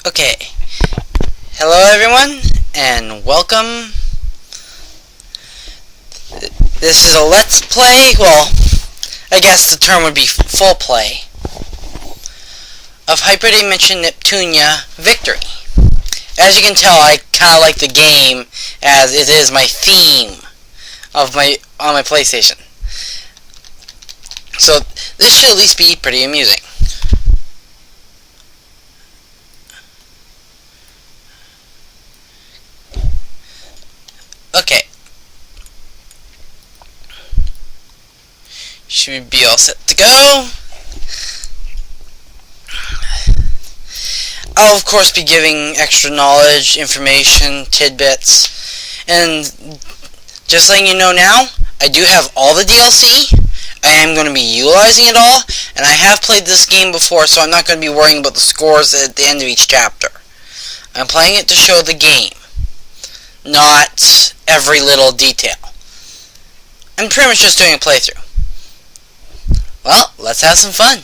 Okay, hello everyone, and welcome. This is a Let's Play, well, I guess the term would be full play, of Hyperdimension Neptunia Victory. As you can tell, I kind of like the game, as it is my theme of on my PlayStation. So, this should at least be pretty amusing. Okay. Should be all set to go. I'll of course be giving extra knowledge, information, tidbits, and just letting you know now, I do have all the DLC. I am going to be utilizing it all, and I have played this game before, so I'm not going to be worrying about the scores at the end of each chapter. I'm playing it to show the game, not every little detail. I'm pretty much just doing a playthrough. Well, let's have some fun.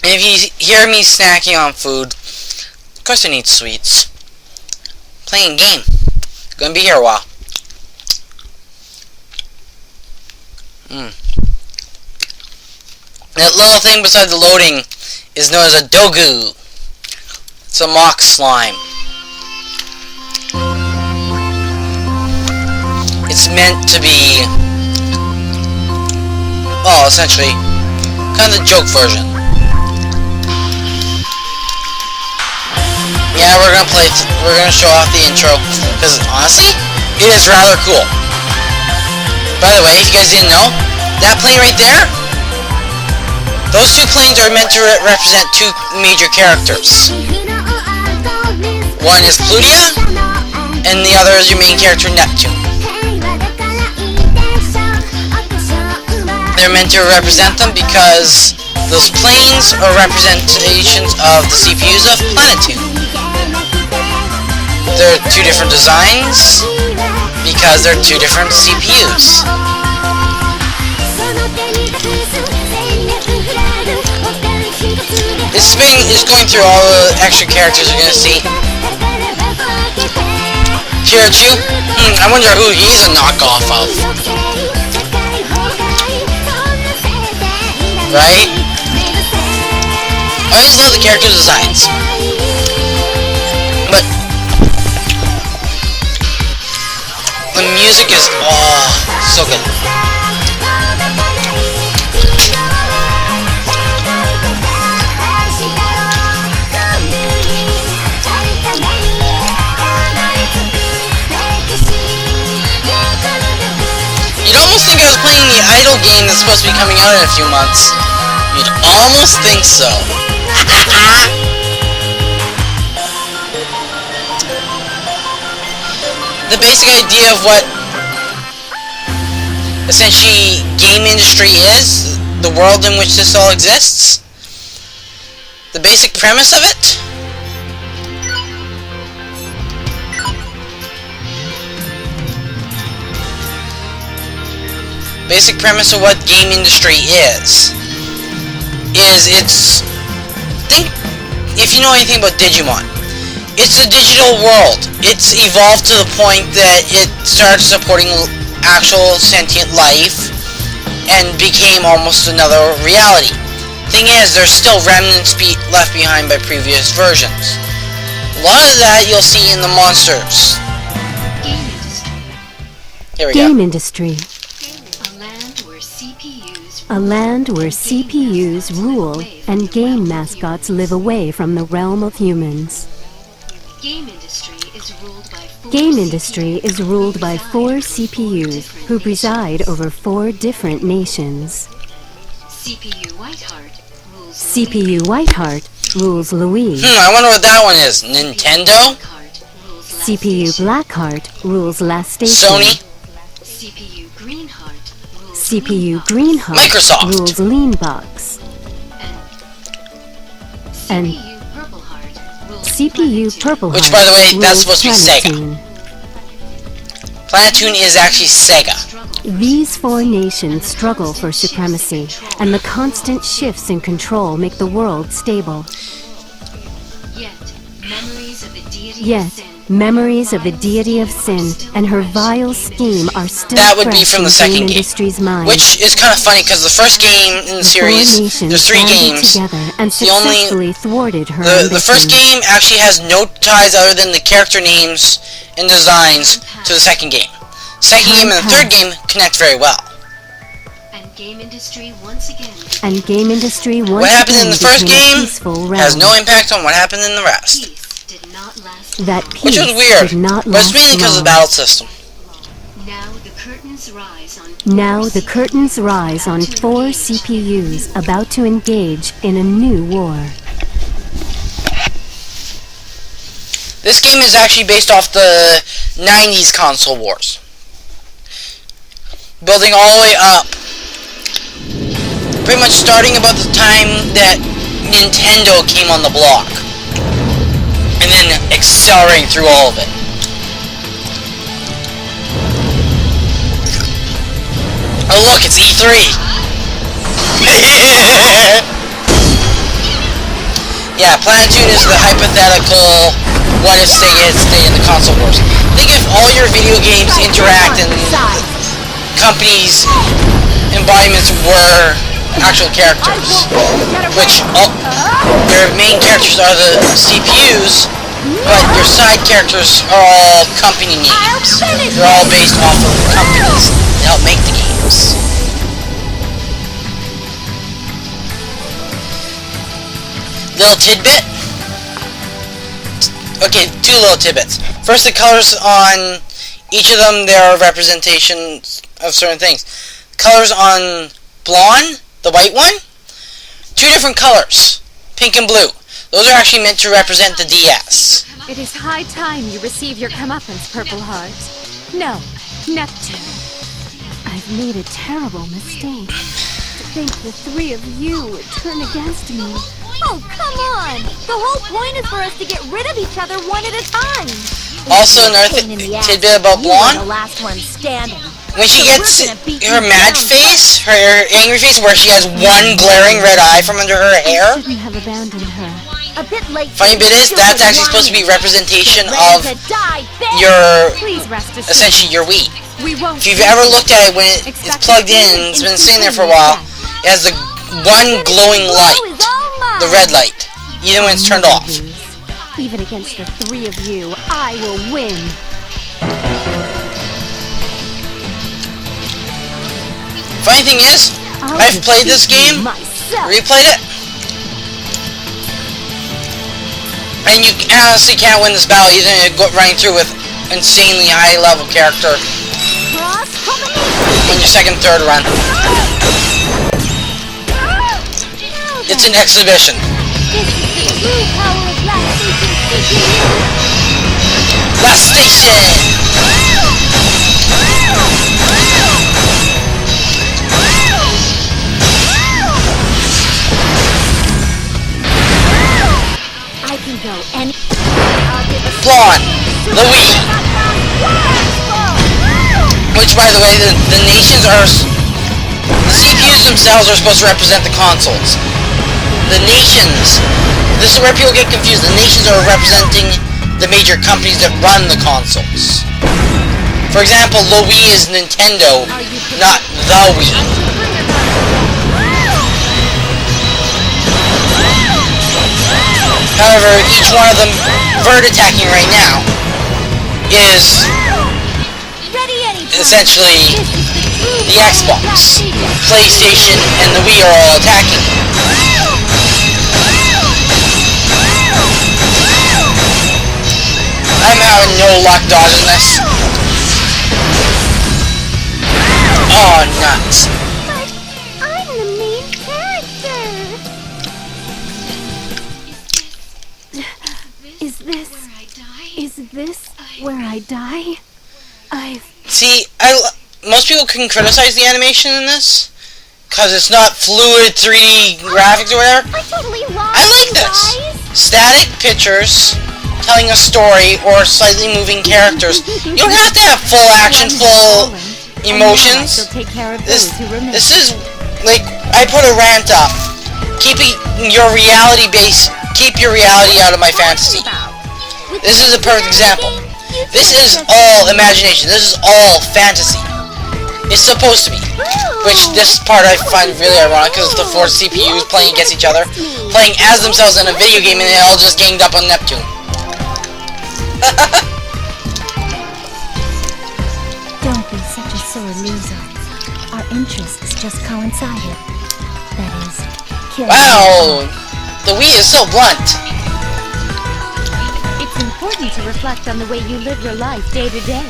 And if you hear me snacking on food, of course I need sweets. Playing a game. Gonna be here a while. That little thing beside the loading is known as a dogu. It's a mock slime. It's meant to be, well, essentially, kind of the joke version. Yeah, we're gonna show off the intro, because honestly, it is rather cool. By the way, if you guys didn't know, that plane right there, those two planes are meant to represent two major characters. One is Plutia, and the other is your main character, Neptune. They're meant to represent them because those planes are representations of the CPUs of Planetune. They're two different designs because they're two different CPUs. This thing is going through all the extra characters you're going to see. Pikachu? I wonder who he's a knockoff of. Right? I just love the character designs. But the music is, so good. You'd almost think I was playing the idle game that's supposed to be coming out in a few months. You'd almost think so. The basic idea of what essentially game industry is, the world in which this all exists, the basic premise of it, basic premise of what game industry is it's, think, if you know anything about Digimon, it's a digital world. It's evolved to the point that it started supporting actual sentient life and became almost another reality. Thing is, there's still remnants left behind by previous versions. A lot of that you'll see in the monsters. Here we go. Game industry. A land where CPUs rule and game mascots live away from the realm of humans. Game industry is ruled by four CPUs who preside over 4 different nations. CPU Whiteheart rules Louise. I wonder what that one is. Nintendo? CPU Blackheart rules last station. Sony. CPU Greenheart rules CPU Greenheart Microsoft. rules Leanbox. And CPU Purpleheart rules CPU Purpleheart Which, by the way, that's rules supposed to be Sega. Planetoon. Planetoon is actually Sega. These four nations struggle for supremacy, and the constant shifts in control make the world stable. Yet memories of the deity Yet, of sin memories of the deity of sin and her vile scheme are still That would be fresh from the in second game game. industry's mind. Which is kind of funny because the first game in the series, Four nations there's 3 banded games. together and The only- successfully thwarted her The first ambition. game actually has no ties other than the character names and designs to the second game. Second game and the third game connect very well. and game industry once again. And game industry once What happened in again the first became a game peaceful has realm. no impact on what happened in the rest. Peace did not last. That Which peace was weird, did not but it's last mainly because of the long. battle system. Now the curtains rise on. Now the curtains rise on 4 CPUs about to engage in a new war. This game is actually based off the 90s console wars. Building all the way up. Pretty much starting about the time that Nintendo came on the block. And then accelerating through all of it. Oh look, it's E3! Yeah, Planetoon is the hypothetical what if Sega had stayed in the console wars. Think if all your video games interact and companies' embodiments were actual characters. Which, their main characters are the CPUs, but your side characters are all company names. They're all based off of companies that help make the games. Little tidbit. Okay, 2 little tidbits. First, the colors on each of them, there are representations of certain things. Colors on Blonde, the white one, 2 different colors, pink and blue. Those are actually meant to represent the DS. It is high time you receive your comeuppance, Purple Heart. No, Neptune. I've made a terrible mistake. To think the 3 of you would turn against me. Oh, come on! The whole point is for us to get rid of each other one at a time. Also, another tidbit about Blonde, The last one standing. when she gets her mad face, her angry face, where she has one glaring red eye from under her hair, Shouldn't have abandoned her. A bit late. funny bit is, that's actually supposed to be representation of Ready to die, bitch. your, Please rest assured. essentially your Wii. We won't. If you've ever looked at it when it's plugged in and it's been sitting there for a while, it has the one glowing light, the red light, even when it's turned off. Even against the 3 of you, I will win. Funny thing is, I've played this game, Myself. replayed it, and you honestly can't win this battle even if you're running through with insanely high level character on your second, third run. It's an exhibition. Last station! I can go any. Blonde, the Wii. Which, by the way, the nations are... The CPUs themselves are supposed to represent the consoles. The nations... This is where people get confused. The nations are representing the major companies that run the consoles. For example, the Wii is Nintendo, not the Wii. However, each one of them bird attacking right now is essentially the Xbox, PlayStation, and the Wii are all attacking. I'm having no luck dodging this. Oh, nuts. I'm the main character. Is this Is this where I die? See, most people can criticize the animation in this because it's not fluid 3D graphics or whatever. I totally lost. I like this. Static pictures telling a story or slightly moving characters. You don't have to have full action, full emotions. This is like I put a rant up. Keep your reality out of my fantasy. This is a perfect example. This is all imagination. This is all fantasy. It's supposed to be. Which this part I find really ironic because it's the 4 CPUs playing against each other, playing as themselves in a video game, and they all just ganged up on Neptune. Don't be such a sore loser. Our interests just coincided. That is, killing. Wow! The Wii is so blunt. It's important to reflect on the way you live your life day to day.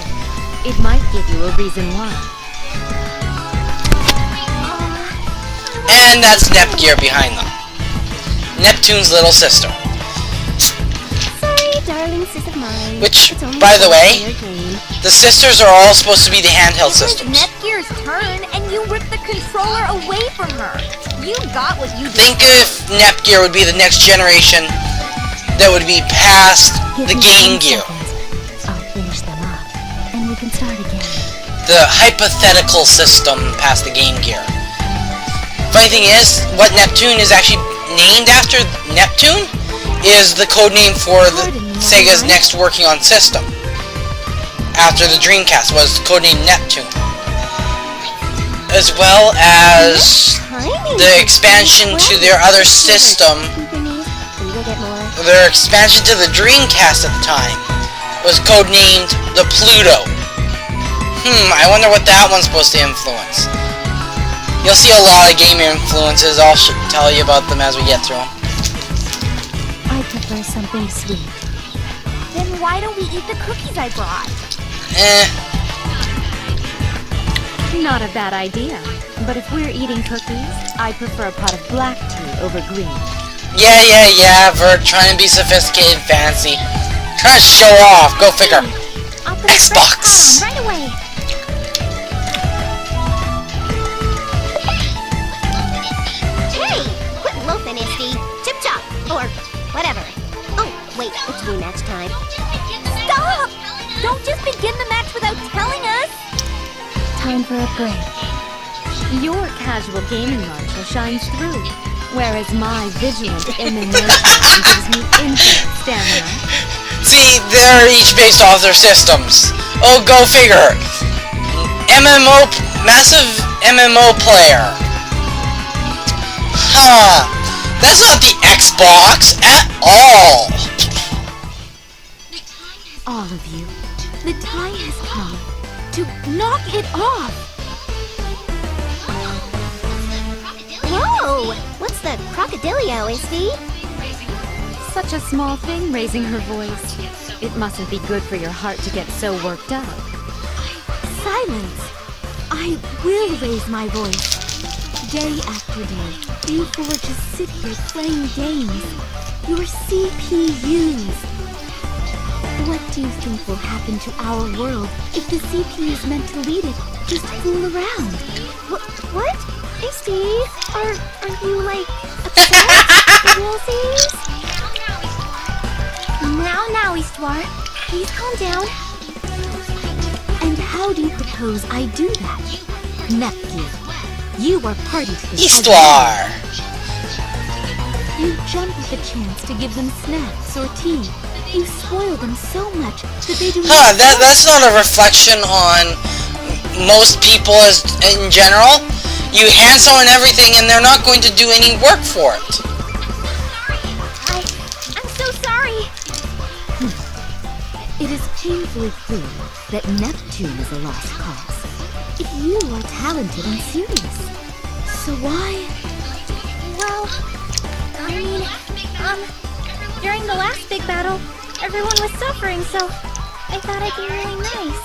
It might give you a reason why. And that's Nepgear behind them. Neptune's little sister. Sorry, darling sis of mine. Which, It's only by the a way, player game. the sisters are all supposed to be the handheld It was systems. Nepgear's turn, and you ripped the controller away from her. You got what you Think deserved. if Nepgear would be the next generation that would be past Give the me Game 10 Gear. seconds. I'll finish them up, and we can start again. The hypothetical system past the Game Gear. Funny thing is, what Neptune is actually named after, Neptune, is the code name for Sega's next working on system. After the Dreamcast was codenamed Neptune. As well as the expansion to their other system, their expansion to the Dreamcast at the time, was codenamed the Pluto. I wonder what that one's supposed to influence. You'll see a lot of game influences. I'll tell you about them as we get through them. I prefer something sweet. Then why don't we eat the cookies I brought? Not a bad idea. But if we're eating cookies, I prefer a pot of black tea over green. Yeah, Vert, trying to be sophisticated, fancy. Trying to show off. Go figure. I'll put a Xbox. fresh pot on right away. Hey, quit loafing, Isty. Chip chop, or whatever. Oh, wait, it's rematch time. Stop! Don't just begin the match without telling us. Time for a break. Your casual gaming marshal shines through, whereas my vigilant MMO gives me infinite stamina. See, they're each based off their systems. Oh, go figure. Massive MMO player. That's not the Xbox at all. All of you, the time has come to knock it off. Whoa! What's the crocodilio, Isty? Such a small thing, raising her voice. It mustn't be good for your heart to get so worked up. Silence! I will raise my voice. Day after day, you four just sit here playing games. Your CPUs. What do you think will happen to our world if the CPUs meant to lead it just fool around? What? Isty, are you, like, upset? Wolfies? Now, Eastward. Please calm down. And how do you propose I do that? Nepgear, you are party to this. Eastwar. You jump at the chance to give them snacks or tea. You spoil them so much that they do not... That's not a reflection on most people in general. You hand someone everything and they're not going to do any work for it. I'm so sorry. It is painfully clear that Neptune is a lost cause. If you are talented and serious, so why? Well, I mean, during the last big battle, everyone was suffering, so I thought I'd be really nice.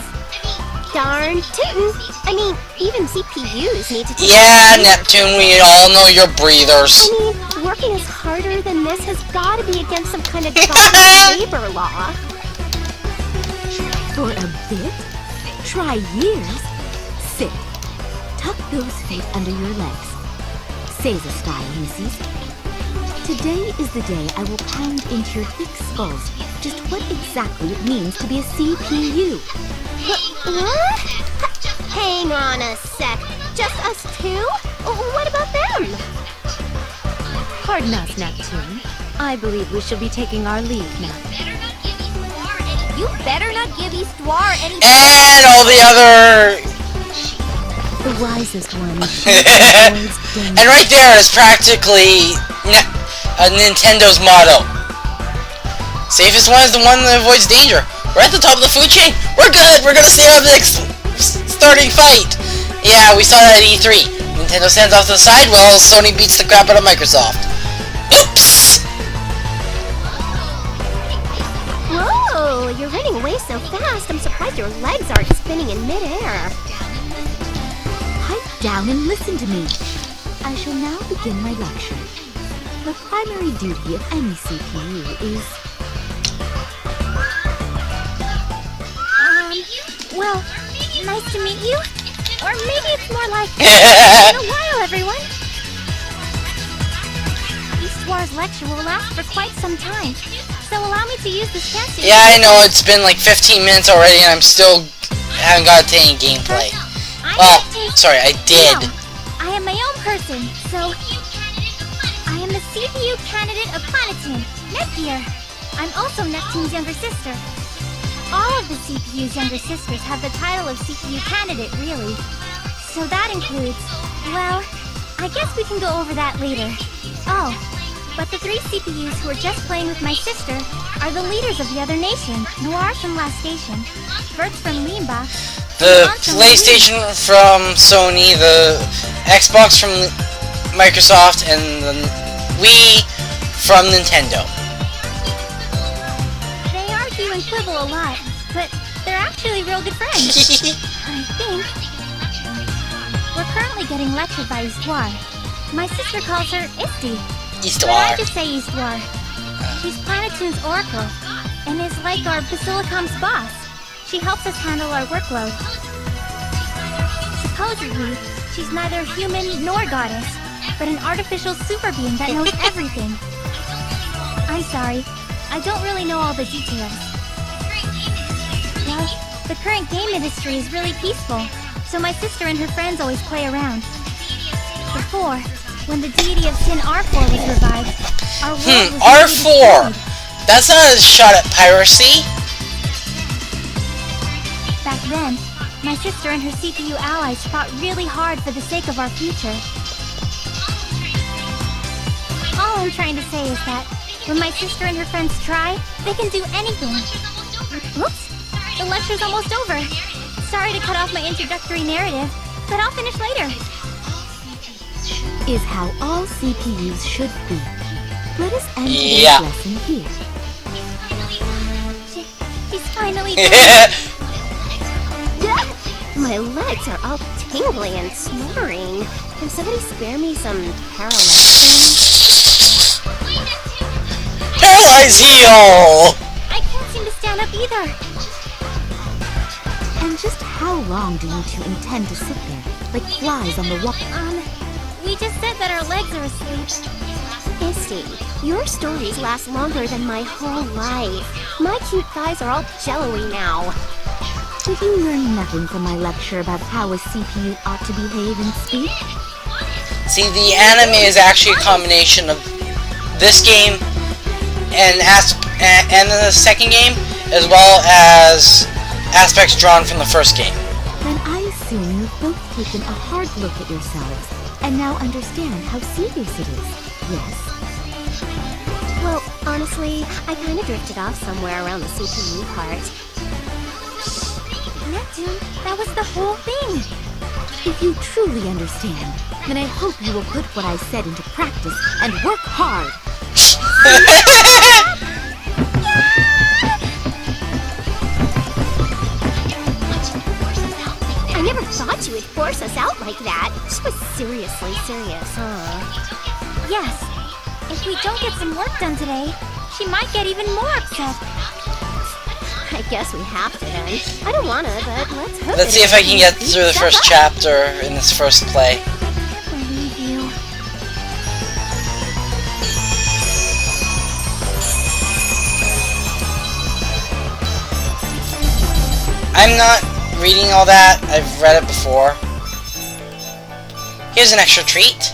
Darn tootin'. I mean, even CPUs need to take... Yeah, Neptune, we all know your breathers. I mean, Working is harder than this has got to be against some kind of child labor law. For a bit? Try years? Sit. Tuck those feet under your legs. Say the style, missies. Today is the day I will pound into your thick skulls just what exactly it means to be a CPU. What? Hang on a sec. Just us two? What about them? Pardon us, Neptune. I believe we shall be taking our leave now. You better not give Histoire any... And all the other... The wisest one. And right there is practically Nintendo's motto. Safest one is the one that avoids danger. We're at the top of the food chain. We're good. We're gonna stay on the next starting fight. Yeah, we saw that at E3. Nintendo stands off to the side while Sony beats the crap out of Microsoft. Oops! Whoa, you're running away so fast. I'm surprised your legs aren't spinning in midair. Pipe down and listen to me. I shall now begin my lecture. The primary duty of any CPU is... Well, nice to meet you. Or maybe it's more like, in a while, everyone. Histoire's lecture will last for quite some time, so allow me to use this chance to... Yeah, I know, it's been like 15 minutes already and I'm still haven't got to any gameplay. Well, sorry, I did. No, I am my own person, so... I am the CPU candidate of Planetune, Netgear. I'm also Neptune's younger sister. All of the CPU's younger sisters have the title of CPU candidate, really. So that includes... well, I guess we can go over that later. Oh, but the 3 CPUs who are just playing with my sister are the leaders of the other nation. Noir from Last Station, Bert's from Limba, The PlayStation from Sony, the Xbox from Microsoft, and the Wii from Nintendo. They argue and quibble a lot, but they're actually real good friends. I think. We're currently getting lectured by Histoire. My sister calls her Isti. But I Histoire. just say Histoire. She's Planetoon's oracle, and is like our Basilicom's boss. She helps us handle our workload. Supposedly, she's neither human nor goddess, but an artificial super being that knows everything. I'm sorry, I don't really know all the details. Well, the current game industry is really peaceful, so my sister and her friends always play around. Before, when the deity of sin R4 was revived, our world was R4! That's not a shot at piracy. Back then, my sister and her CPU allies fought really hard for the sake of our future. All I'm trying to say is that when my sister and her friends try, they can do anything. Oops, the lecture's almost over. Sorry to cut off my introductory narrative, but I'll finish later. is how all CPUs should be. Let us end Yeah. today's lesson here. She's finally done. My legs are all tingly and snoring. Can somebody spare me some paralysis? Paralyze heal! I can't seem to stand up either. And just how long do you two intend to sit there, like flies on the wall? We just said that our legs are asleep. Misty, your stories last longer than my whole life. My cute thighs are all jello-y now. Did you learn nothing from my lecture about how a CPU ought to behave and speak? See, the anime is actually a combination of this game and the second game, as well as aspects drawn from the first game. Then I assume you've both taken a hard look at yourselves and now understand how serious it is, yes? Well, honestly, I kind of drifted off somewhere around the CPU part. Neptune, that was the whole thing. If you truly understand, then I hope you will put what I said into practice and work hard. I never thought you would force us out like that. She was seriously serious, huh? Yes, If we don't get some work done today, she might get even more upset. I guess we have to then. I don't wanna, but let's hope. Let's see if I can get through the first chapter in this first play. Believe you. I'm not reading all that. I've read it before. Here's an extra treat.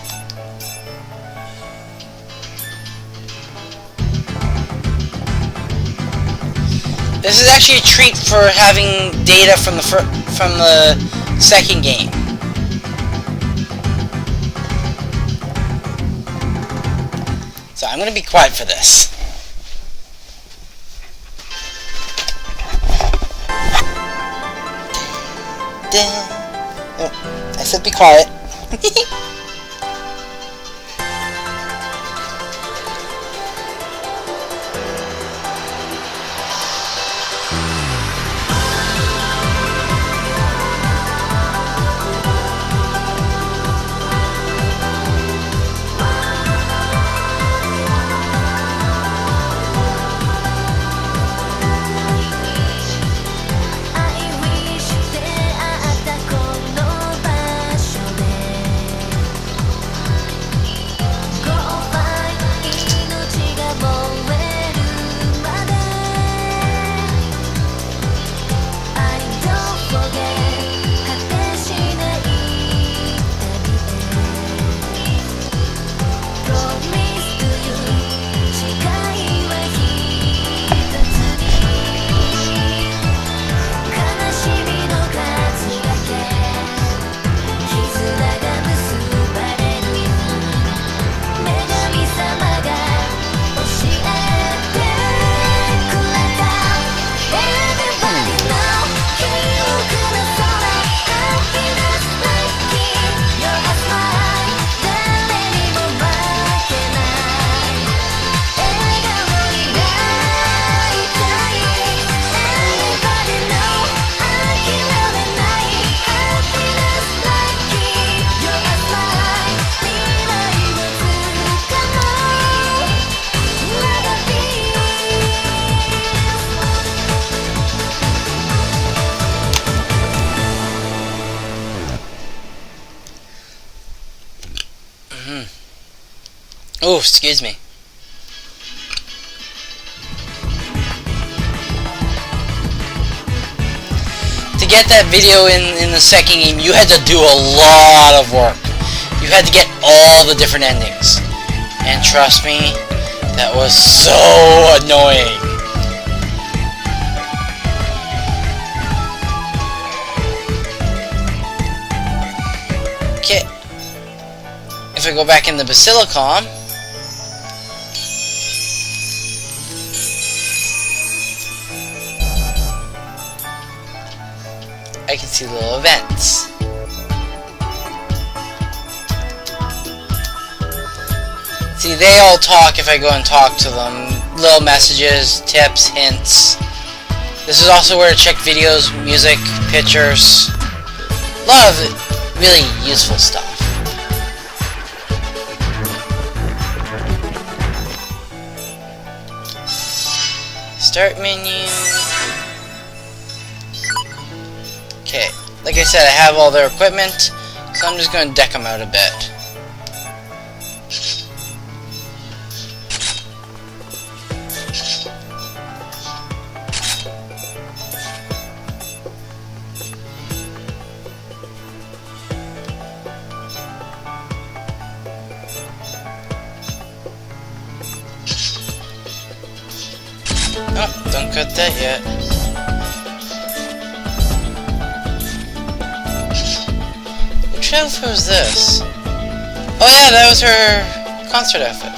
This is actually a treat for having data from the second game. So I'm gonna be quiet for this. Oh, I said be quiet. Oh, excuse me. To get that video in the second game, you had to do a lot of work. You had to get all the different endings. And trust me, that was so annoying. Okay. If I go back in the Basilicom, I can see little events. See, they all talk if I go and talk to them. Little messages, tips, hints. This is also where to check videos, music, pictures. A lot of really useful stuff. Start menu. Okay, like I said, I have all their equipment, so I'm just going to deck them out a bit. Oh, don't cut that yet. Which outfit was this? Oh yeah, that was her concert outfit.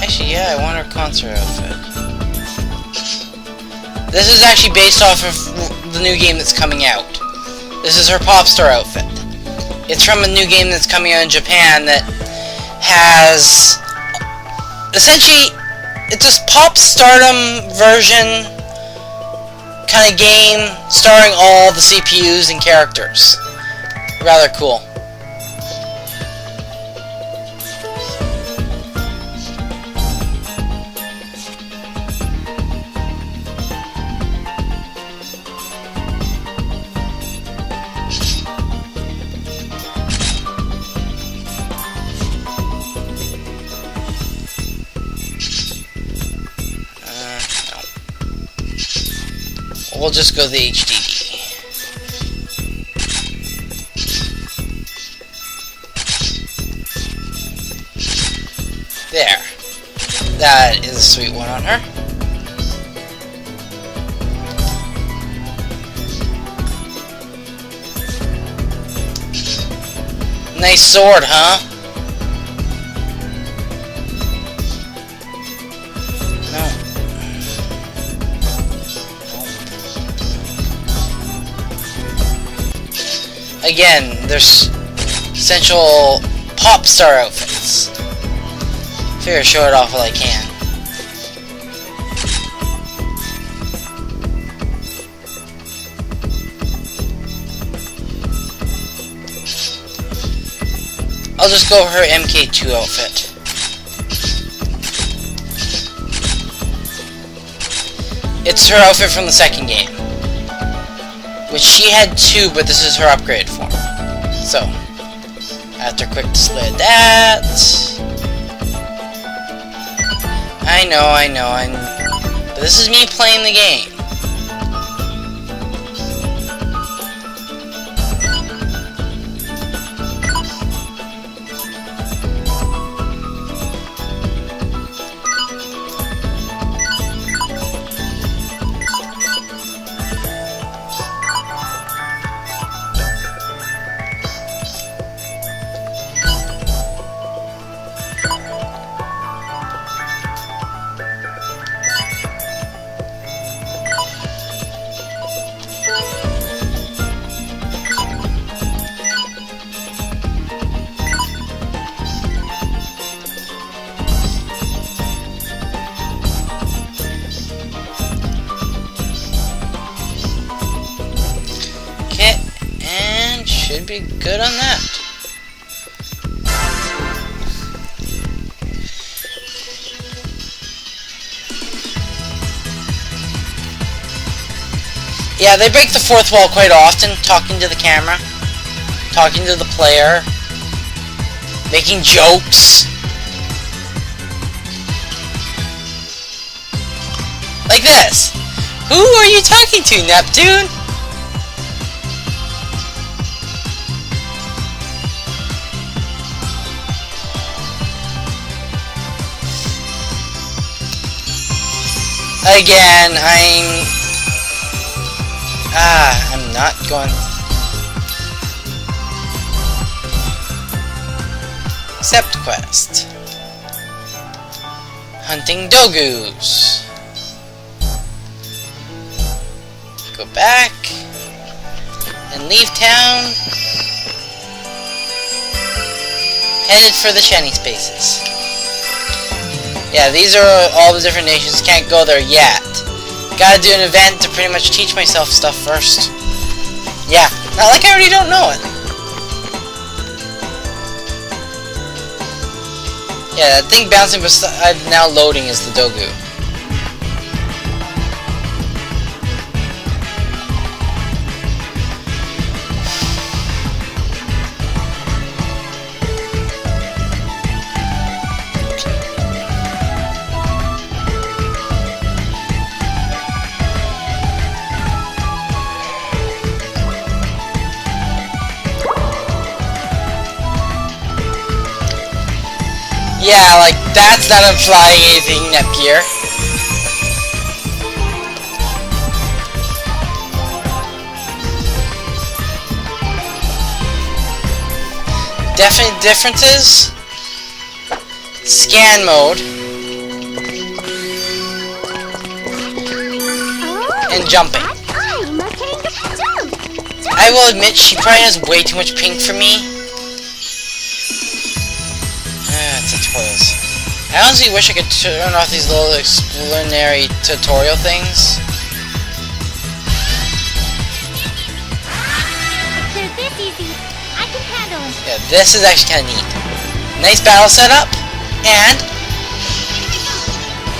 Actually, yeah, I want her concert outfit. This is actually based off of the new game that's coming out. This is her pop star outfit. It's from a new game that's coming out in Japan that has essentially it's a pop stardom version kind of game starring all the CPUs and characters. Rather cool. We'll just go the HDD. There. That is a sweet one on her. Nice sword, huh? Again, there's essential pop star outfits. Figure show it off while I can. I'll just go her MK2 outfit. It's her outfit from the second game. Which she had two, but this is her upgrade form. So, after quick display of that... I know, but this is me playing the game. Should be good on that. Yeah, they break the fourth wall quite often, talking to the camera, talking to the player, making jokes. Like this. Who are you talking to, Neptune? Again, I'm not going... Accept quest. Hunting Dogus. Go back. And leave town. Headed for the Shiny Spaces. Yeah, these are all the different nations. Can't go there yet. Gotta do an event to pretty much teach myself stuff first. Yeah, not like I already don't know it. Yeah, that thing bouncing beside now loading is the Dogu. Yeah, like, that's not a flying anything, Netgear. Definite differences. Scan mode. And jumping. I will admit, she probably has way too much pink for me. Tutorials. I honestly wish I could turn off these little explanatory tutorial things. Yeah, this is actually kind of neat. Nice battle setup, and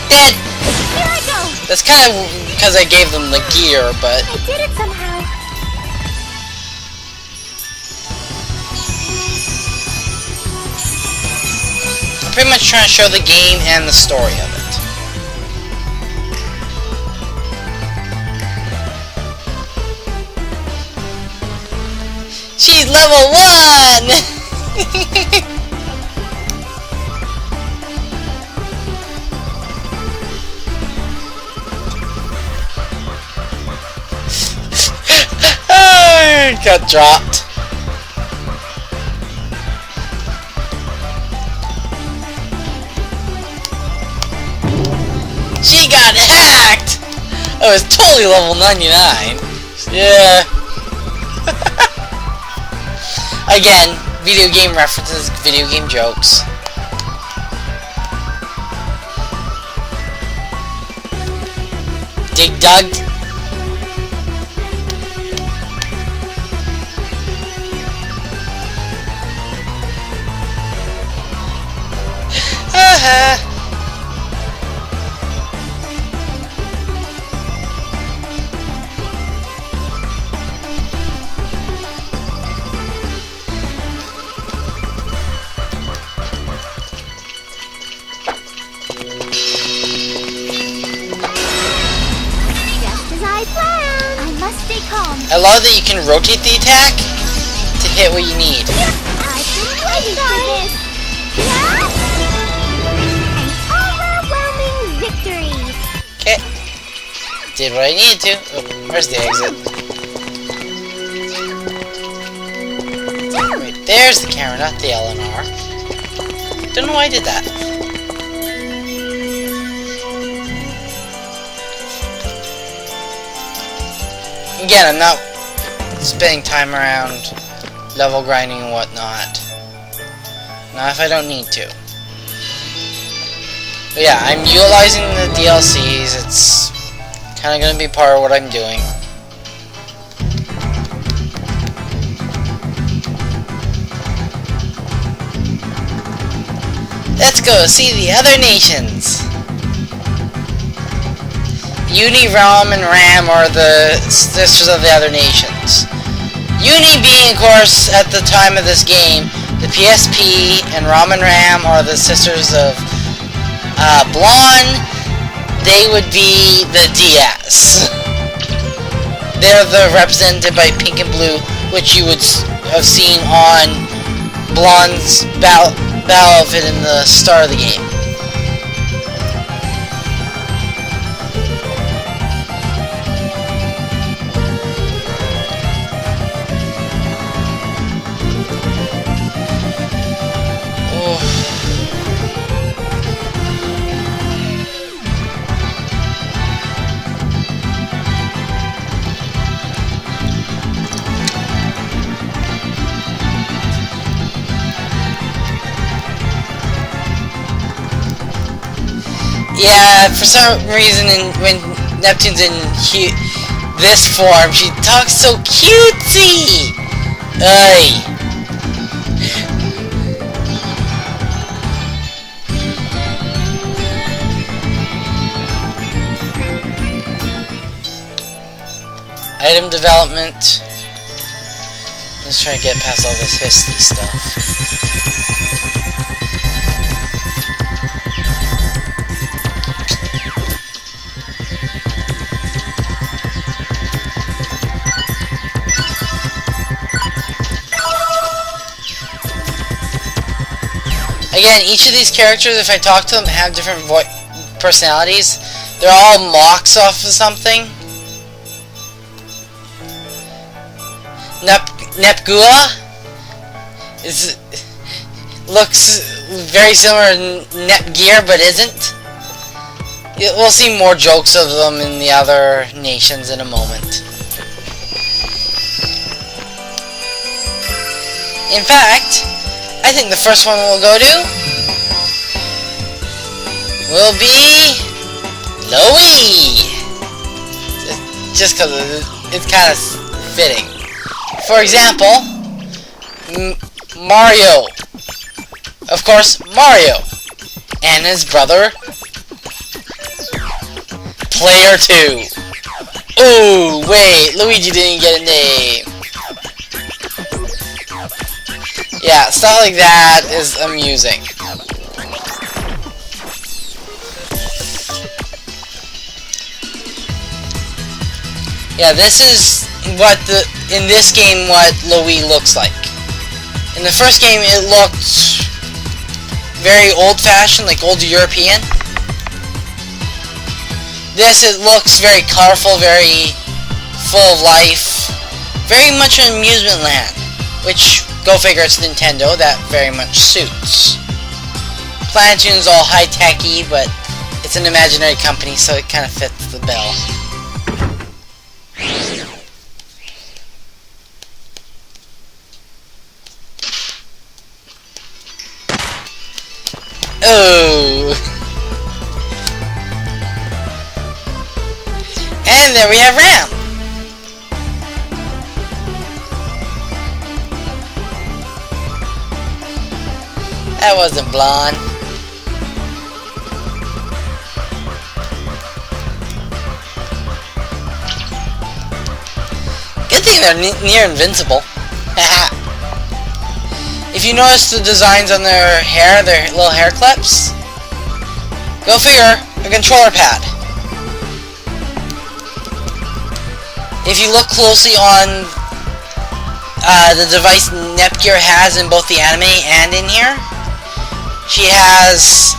dead. Here I go! That's kind of because I gave them the gear, but I did it somehow. I'm pretty much trying to show the game and the story of it. She's level 1! Got dropped. She got hacked! I was totally level 99. Yeah. Again, video game references, video game jokes. Dig dug. Just as I planned. I must stay calm. I love that you can rotate the attack to hit what you need. I've been waiting for this. Yeah? An overwhelming victory. Okay. Did what I needed to. Oh, where's the exit? Wait, there's the camera, not the LNR. Don't know why I did that. Again, I'm not spending time around level grinding and whatnot. Not if I don't need to. But yeah, I'm utilizing the DLCs. It's kind of going to be part of what I'm doing. Let's go see the other nations. Uni, Rom, and Ram are the sisters of the other nations. Uni being, of course, at the time of this game, the PSP, and Rom and Ram are the sisters of Blonde. They would be the DS. They're represented by Pink and Blue, which you would have seen on Blonde's battle outfit in the start of the game. Yeah, for some reason, when Neptune's in this form, she talks so cutesy! Ay. Item development. Let's try to get past all this histy stuff. Again, each of these characters, if I talk to them, have different personalities. They're all mocks off of something. Nepgua looks very similar to Nepgear, but isn't. We'll see more jokes of them in the other nations in a moment. In fact, I think the first one we'll go to will be Loey. Just because it's kind of fitting. For example, Mario. Of course, Mario. And his brother, Player 2. Oh, wait, Luigi didn't get a name. Yeah, stuff like that is amusing. Yeah, this is what in this game what Louis looks like. In the first game it looked very old-fashioned, like old European. This, it looks very colorful, very full of life, very much an amusement land, which, go figure, it's Nintendo, that very much suits. Planetoon's all high-techy, but it's an imaginary company, so it kind of fits the bill. Oh! And there we have Ram! That wasn't blonde. Good thing they're near invincible. Haha. If you notice the designs on their hair, their little hair clips, go figure, a controller pad. If you look closely on the device Nepgear has in both the anime and in here, she has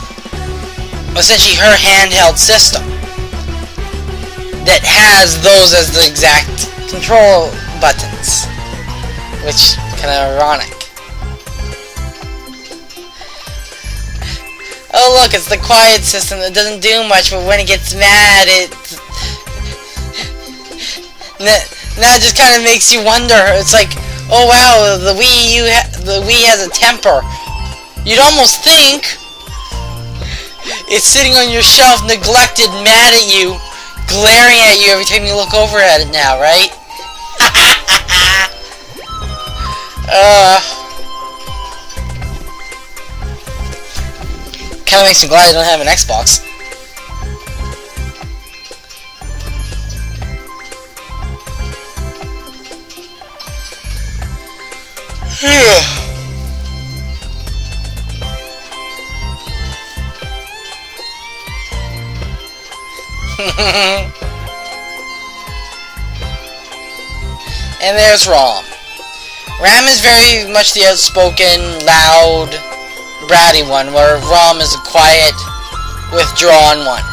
essentially her handheld system that has those as the exact control buttons, which kind of ironic. Oh look, it's the quiet system that doesn't do much, but when it gets mad, it now it just kind of makes you wonder. It's like, oh wow, the Wii has a temper. You'd almost think it's sitting on your shelf, neglected, mad at you, glaring at you every time you look over at it now, right? Kinda makes me glad I don't have an Xbox. And there's Ram. Ram is very much the outspoken, loud, bratty one, where Ram is a quiet, withdrawn one.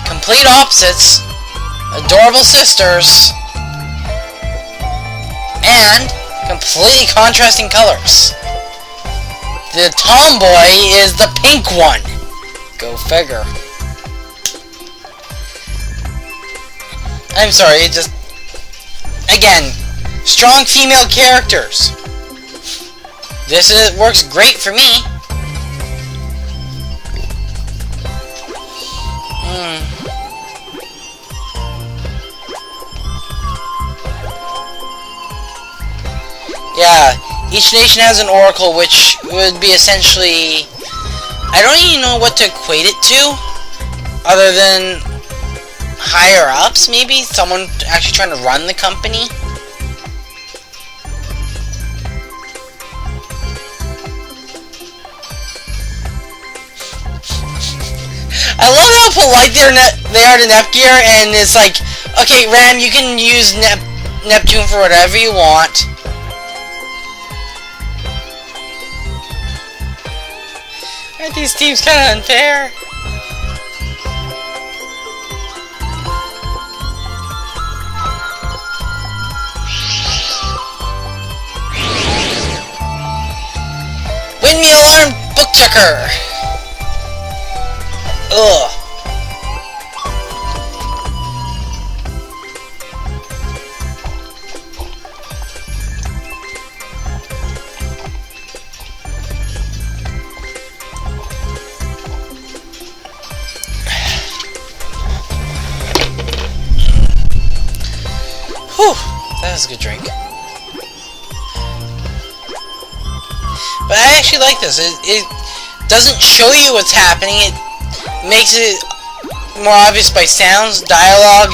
Complete opposites, adorable sisters, and completely contrasting colors. The tomboy is the pink one. Go figure. I'm sorry, it just... Again, strong female characters. This works great for me. Yeah, each nation has an oracle, which would be essentially... I don't even know what to equate it to, other than higher ups, maybe? Someone actually trying to run the company? I love how polite they are to Nepgear, and it's like, okay, Ram, you can use Neptune for whatever you want. Aren't these teams kind of unfair? Windmill arm book chucker. Ugh. Whew, that was a good drink. But I actually like this. It doesn't show you what's happening. It makes it more obvious by sounds, dialogue.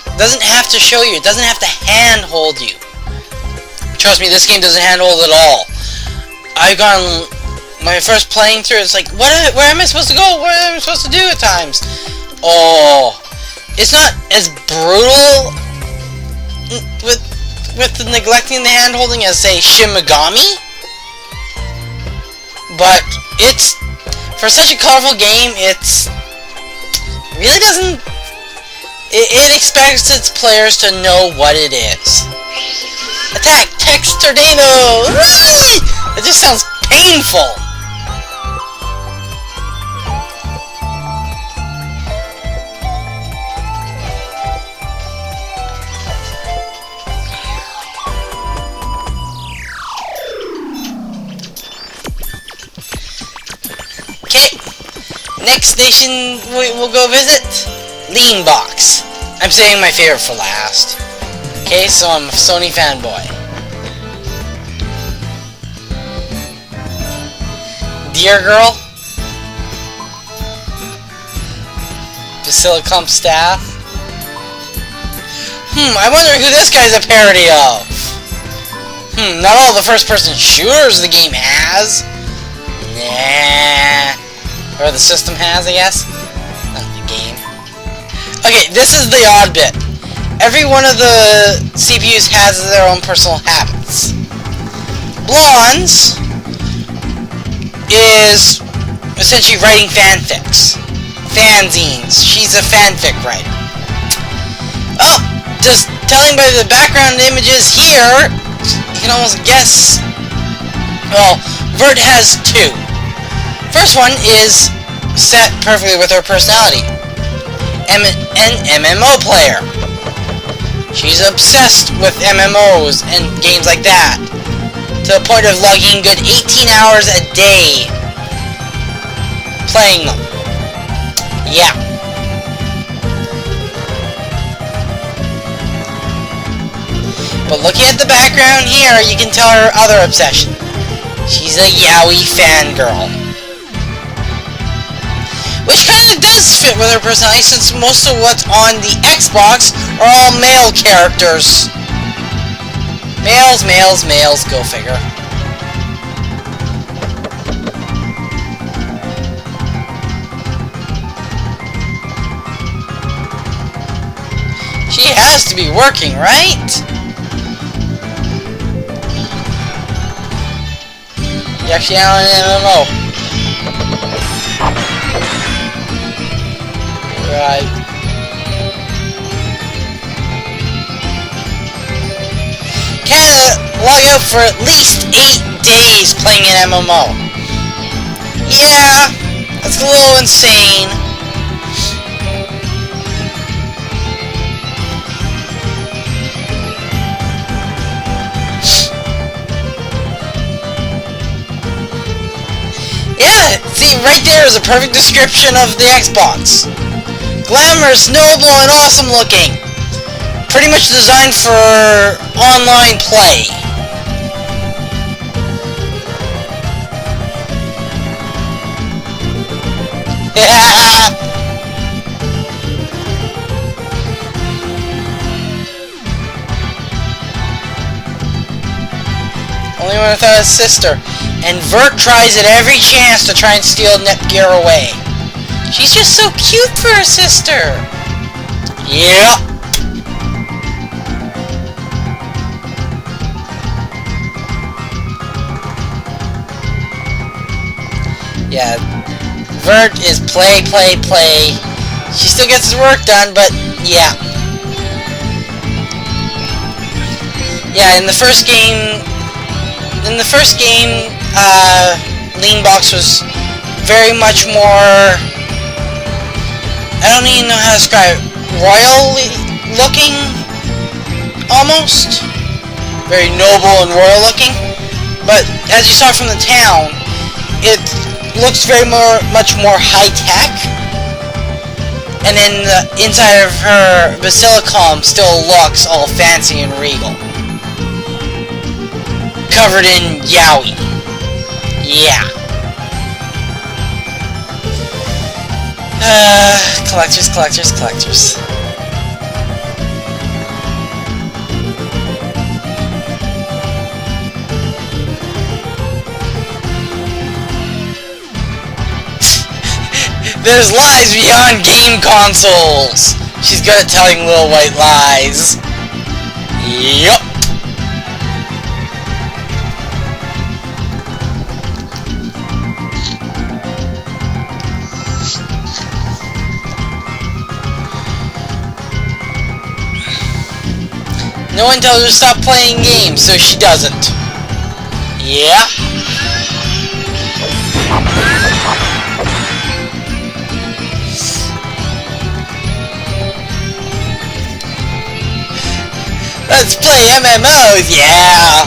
It doesn't have to show you. It doesn't have to handhold you. Trust me, this game doesn't handhold at all. I've gone my first playing through. It's like, where am I supposed to go? What am I supposed to do at times? Oh, it's not as brutal with the neglecting the handholding as say Shin Megami. But it's, for such a colorful game, it's really doesn't, it expects its players to know what it is. Attack! Text Tornado! It just sounds painful. Okay, next station we'll go visit, Lean Box. I'm saving my favorite for last. Okay, so I'm a Sony fanboy. Dear Girl, Basilicom Staff. I wonder who this guy's a parody of. Not all the first-person shooters the game has. Nah. Or the system has, I guess. Not the game. Okay, this is the odd bit. Every one of the CPUs has their own personal habits. Blonde's is essentially writing fanfics. Fanzines. She's a fanfic writer. Oh, just telling by the background images here, you can almost guess. Well, Vert has two. First one is set perfectly with her personality. An MMO player. She's obsessed with MMOs and games like that, to the point of logging good 18 hours a day playing them. Yeah. But looking at the background here, you can tell her other obsession. She's a yaoi fangirl. Which kind of does fit with her personality, since most of what's on the Xbox are all male characters. Males, males, males, go figure. She has to be working, right? You're actually on an MMO. Right. Canada log out for at least 8 days playing an MMO. Yeah, that's a little insane. Yeah, see, right there is a perfect description of the Xbox. Glamorous, noble, and awesome looking. Pretty much designed for online play. Only one without his sister. And Vert tries at every chance to try and steal Netgear away. She's just so cute for her sister. Yep. Yeah. Vert is play, play, play. She still gets his work done, but yeah. Yeah, in the first game, Leanbox was very much more, I don't even know how to describe it, royal looking, almost. Very noble and royal looking. But as you saw from the town, it looks very much more high tech. And then the inside of her Basilicom still looks all fancy and regal. Covered in yaoi. Yeah. Collectors, collectors, collectors. There's lies beyond game consoles! She's good at telling little white lies. Yup. No one tells her to stop playing games, so she doesn't. Yeah. Let's play MMOs, yeah!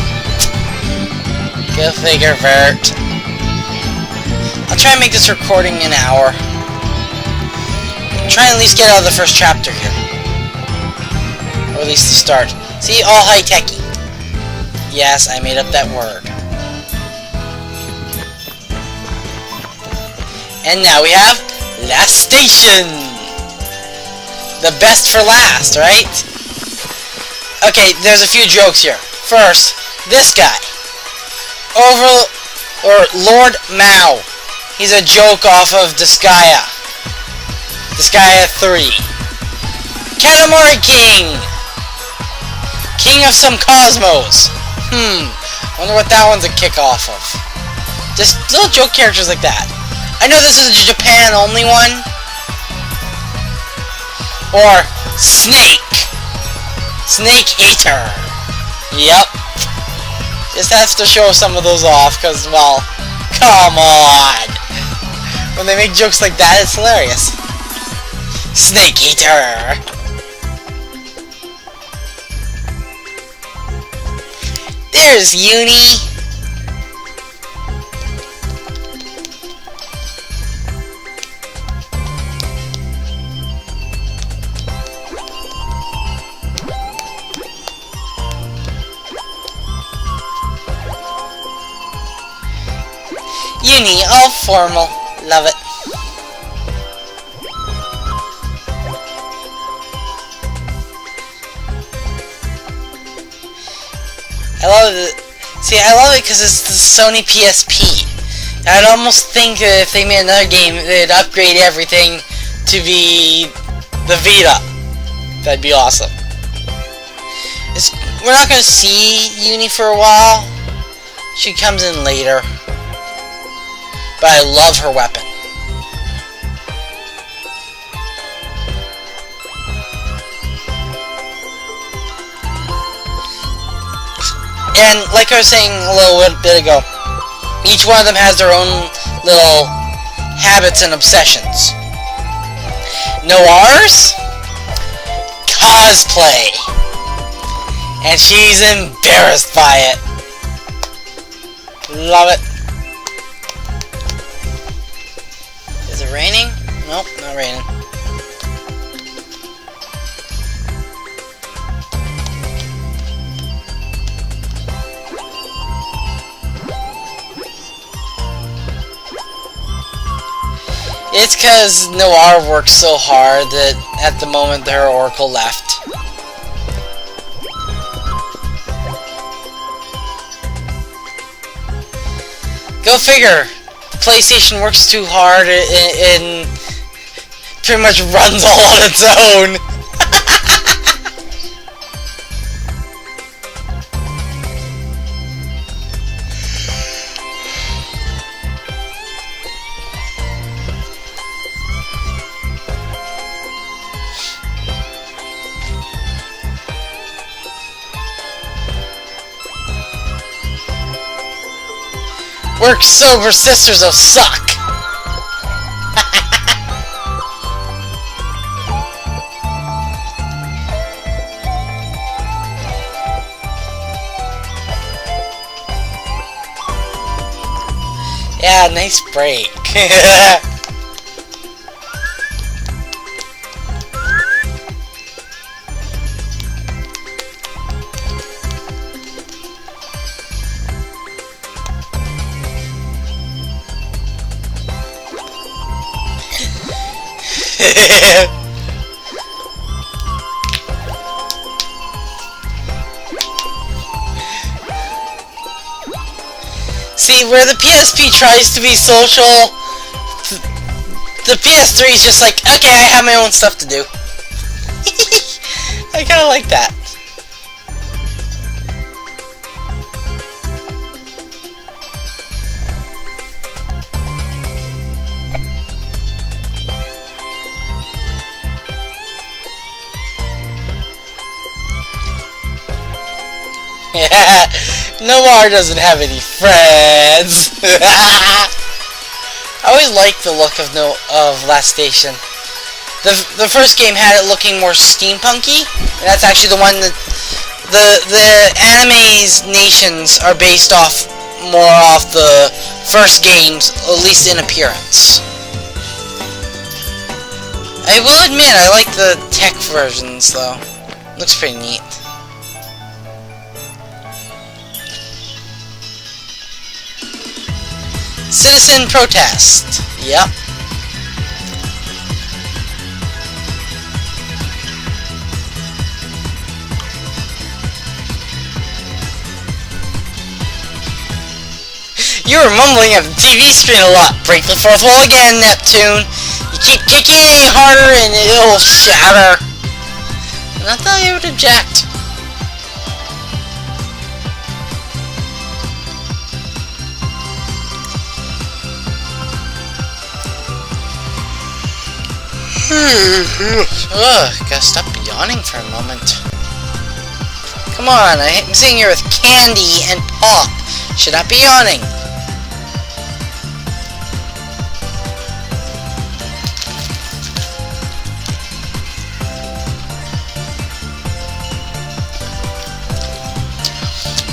Go figure, Vert. I'll try and make this recording an hour. Try and at least get out of the first chapter here. Or at least the start. See, all high-techy. Yes, I made up that word. And now we have Last Station! The best for last, right? Okay, there's a few jokes here. First, this guy. Lord Mao. He's a joke off of Disgaea. Disgaea 3. Katamari King! King of some cosmos. Wonder what that one's a kickoff of. Just little joke characters like that. I know this is a Japan only one. Or Snake. Snake Hater. Yep. Just have to show some of those off, because, well, come on. When they make jokes like that, it's hilarious. Snake Hater. There's Uni. Uni, all formal. Love it. I love it because it's the Sony PSP. I'd almost think that if they made another game, they'd upgrade everything to be the Vita. That'd be awesome. We're not going to see Uni for a while. She comes in later. But I love her weapon. And like I was saying a little bit ago, each one of them has their own little habits and obsessions. Noir's cosplay. And she's embarrassed by it. Love it. Is it raining? Nope, not raining. It's because Noir works so hard that at the moment her Oracle left. Go figure. PlayStation works too hard and pretty much runs all on its own. Work sober sisters will suck. Yeah, nice break. See, where the PSP tries to be social, the PS3 is just like, okay, I have my own stuff to do. I kinda like that. Yeah, Nomar doesn't have any friends. I always liked the look of Last Station. The first game had it looking more steampunky, and that's actually the one that the anime's nations are based off more off the first games, at least in appearance. I will admit I like the tech versions though. Looks pretty neat. Citizen protest. Yep. You were mumbling at the TV screen a lot. Break the fourth wall again, Neptune. You keep kicking it harder and it'll shatter. And I thought you would object. Ugh, gotta stop yawning for a moment. Come on, I'm sitting here with candy and pop. Should not be yawning.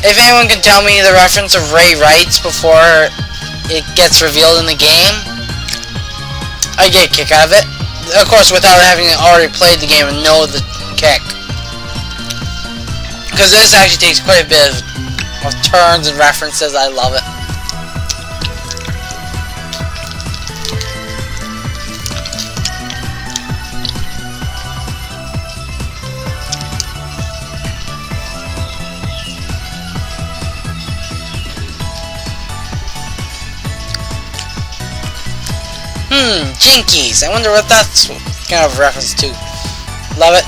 If anyone can tell me the reference of Ray Wrights before it gets revealed in the game, I get a kick out of it. Of course, without having already played the game and know the kick. Because this actually takes quite a bit of turns and references. I love it. Jinkies. I wonder what that's kind of reference to. Love it.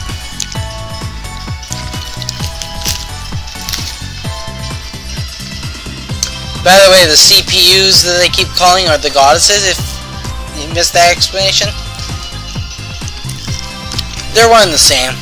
By the way, the CPUs that they keep calling are the goddesses, if you missed that explanation. They're one and the same.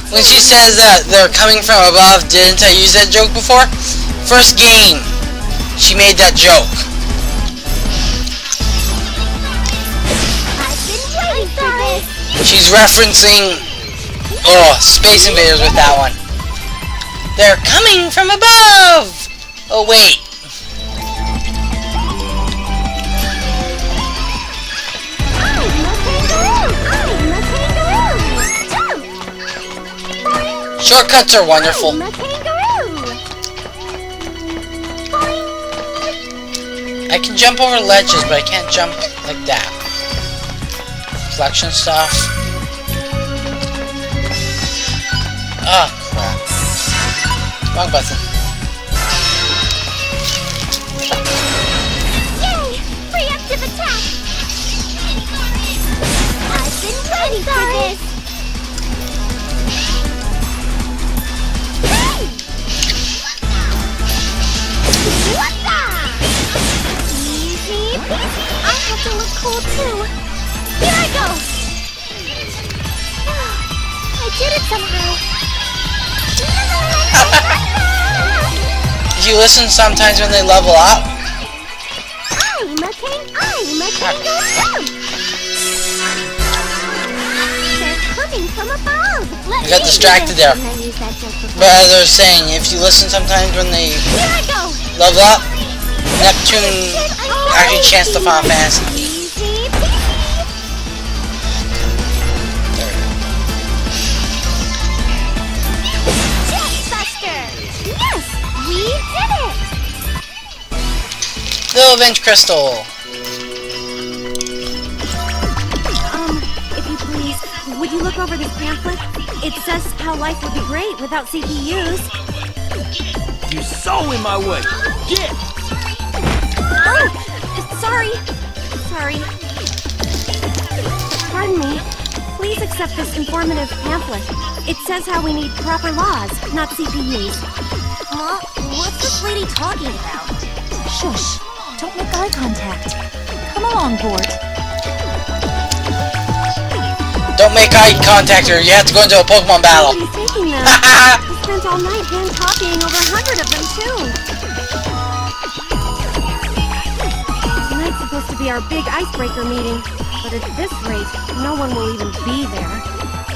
When she says that they're coming from above, didn't I use that joke before? First game, she made that joke. I've been waiting for this. She's referencing, Space Invaders with that one. They're coming from above! Oh wait. Shortcuts are wonderful. I can jump over ledges, but I can't jump like that. Reflection stuff. Ah, crap. Wrong button. Yay! Preemptive attack! I've been waiting for this! did it somehow. If you listen sometimes when they level up. I'm a kangaroo jump. They're coming from above. I got distracted there. But as I was saying, if you listen sometimes when they Here I go. level up, Neptune actually chants the Final Fantasy. Easy peasy. Jetbuster. Yes, we did it. Little Bench Crystal. If you please, would you look over this pamphlet? It says how life would be great without CPUs. You so in my way. Get! Oh, sorry. Pardon me. Please accept this informative pamphlet. It says how we need proper laws, not CPUs. Huh? What's this lady talking about? Shush. Don't make eye contact. Come along, Bort. Don't make eye contact or you have to go into a Pokemon battle. Nobody's taking them. We spent all night hand copying over 100 of them, too. Tonight's supposed to be our big icebreaker meeting, but at this rate, no one will even be there.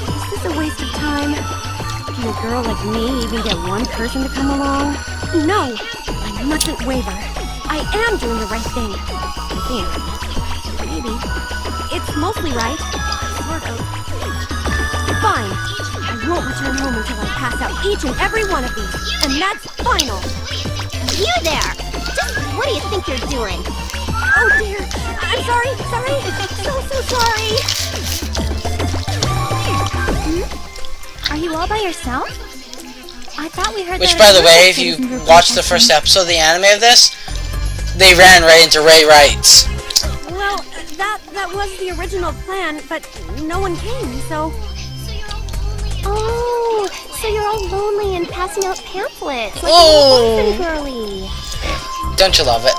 Is this a waste of time? Can a girl like me even get one person to come along? No! I mustn't waver. I am doing the right thing. I think. Maybe. It's mostly right. Sort of. Fine. I won't return home until I pass out each and every one of these. And that's final. You there! Just what do you think you're doing? Oh dear. I'm sorry. So sorry. Are you all by yourself? I thought we heard Which, there by the were way, if citizens you group watch the protection. first episode of the anime of this, they ran right into Ray Wrights. Well, that was the original plan, but no one came, so... Oh, so you're all lonely and passing out pamphlets like Oh. a little orphan girly. Don't you love it?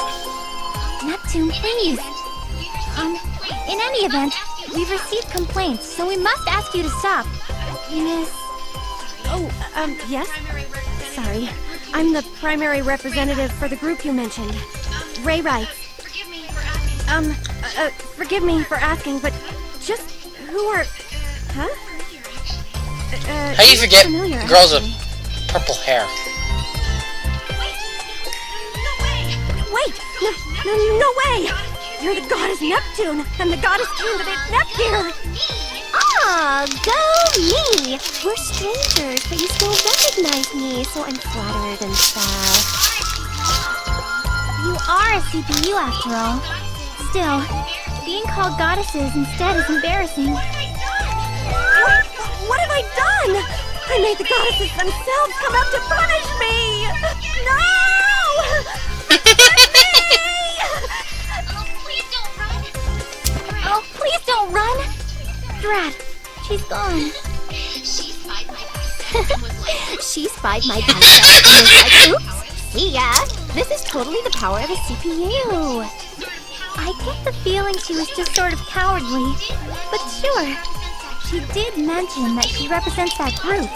Neptune, please. In any event, we've received complaints, so we must ask you to stop. Miss... Oh, yes? Sorry. I'm the primary representative for the group you mentioned. Ray Wright. Forgive me for asking, but just who are... Huh? How do you forget familiar, girls with actually. purple hair? Wait! No way! You're the goddess Neptune, and the goddess candidate Nepgear! Ah, go me! We're strangers, but you still recognize me, so I'm flattered and stuff. You are a CPU after all. Still, being called goddesses instead is embarrassing. What have I done? I made the goddesses themselves come out to punish me! No! Oh, please don't run! Drat, she's gone. She spied my past and was like, oops, see ya! This is totally the power of a CPU. I get the feeling she was just sort of cowardly. But sure, she did mention that she represents that group.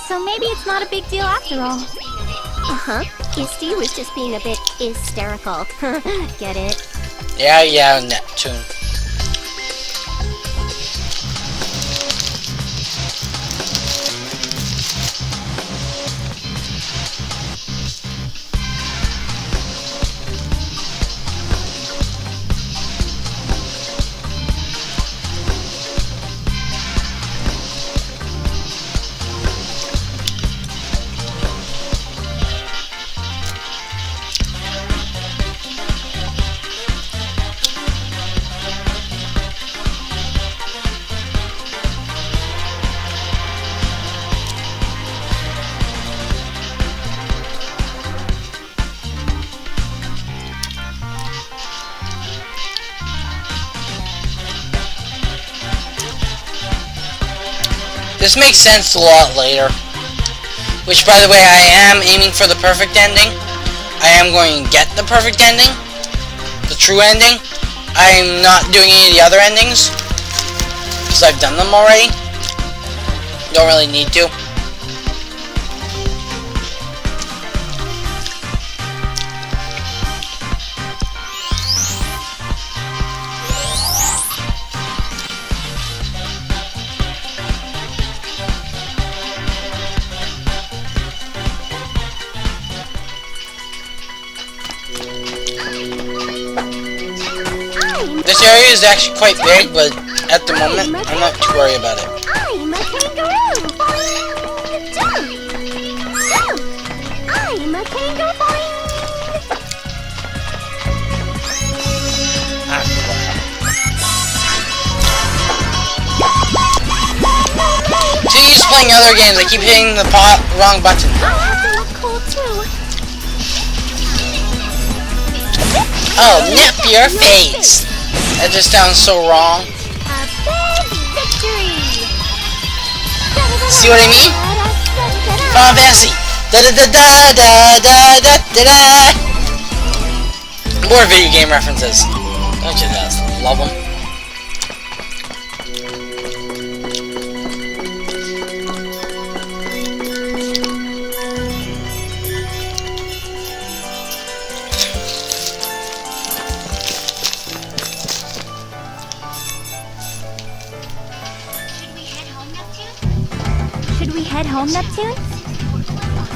So maybe it's not a big deal after all. Uh-huh. Isty was just being a bit hysterical. Get it? Yeah, Neptune. This makes sense a lot later. Which, by the way, I am aiming for the perfect ending. I am going to get the perfect ending. The true ending. I'm not doing any of the other endings. Because I've done them already. Don't really need to. This area is actually quite big, but at the moment, I'm not too worried about it. I'm a kangaroo! Jump! Jump! I'm a kangaroo! See, he's playing other games. I keep hitting the wrong button. That's cool too. Oh, nip your face! That just sounds so wrong. A big victory! See what I mean? Final Fantasy. Da da da da da da da da. More video game references. Don't you guys love them? Should we head home, Neptune?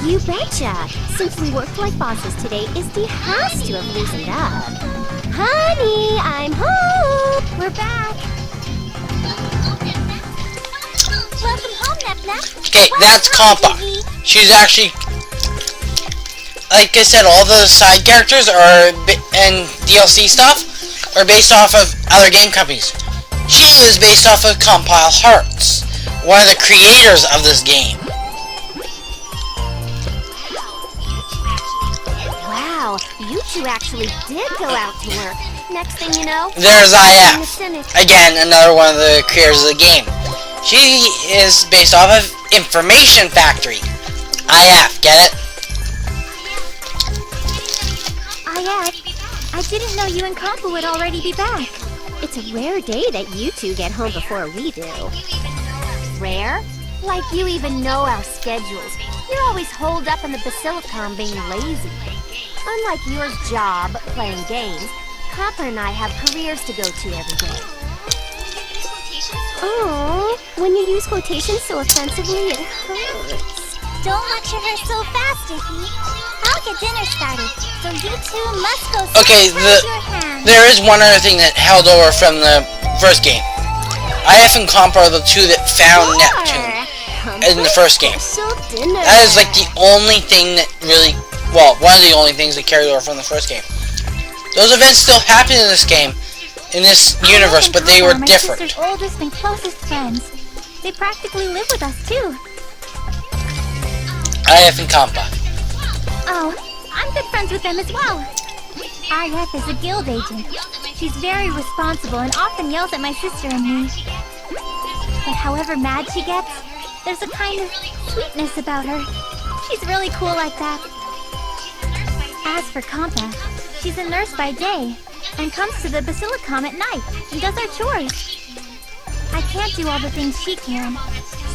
You betcha! Since we worked like bosses today, Isty has to have loosened up. Honey, I'm home! We're back! Welcome home, Nep-Nep! Okay, that's Compa. She's actually, like I said, all the side characters are and DLC stuff are based off of other game companies. She is based off of Compile Hearts, one of the creators of this game. Wow, you two actually did go out to work. Next thing you know, There's IF. Again, another one of the creators of the game. She is based off of Information Factory. IF, get it? I didn't know you and Compa would already be back. it's a rare day that you two get home before we do. Rare? Like you even know our schedules. You're always holed up in the Basilicom being lazy. Unlike your job, playing games, Copper and I have careers to go to every day. Oh, when you use quotations so offensively, it hurts. Don't lecture her so fast, Icky. I'll get dinner started, so you two must go Okay, sanitize your hands. there is one other thing that held over from the first game. IF and Comp are the two that found Neptune in the first game. That is like the only thing that really, well, one of the only things that carried over from the first game. Those events still happen in this game, in this universe, but they were different. My sister's oldest and closest friends. They practically live with us too. IF and Compa. Oh, I'm good friends with them as well. IF is a guild agent. She's very responsible and often yells at my sister and me. But however mad she gets, there's a kind of sweetness about her. She's really cool like that. As for Compa, she's a nurse by day and comes to the Basilicom at night and does our chores. I can't do all the things she can,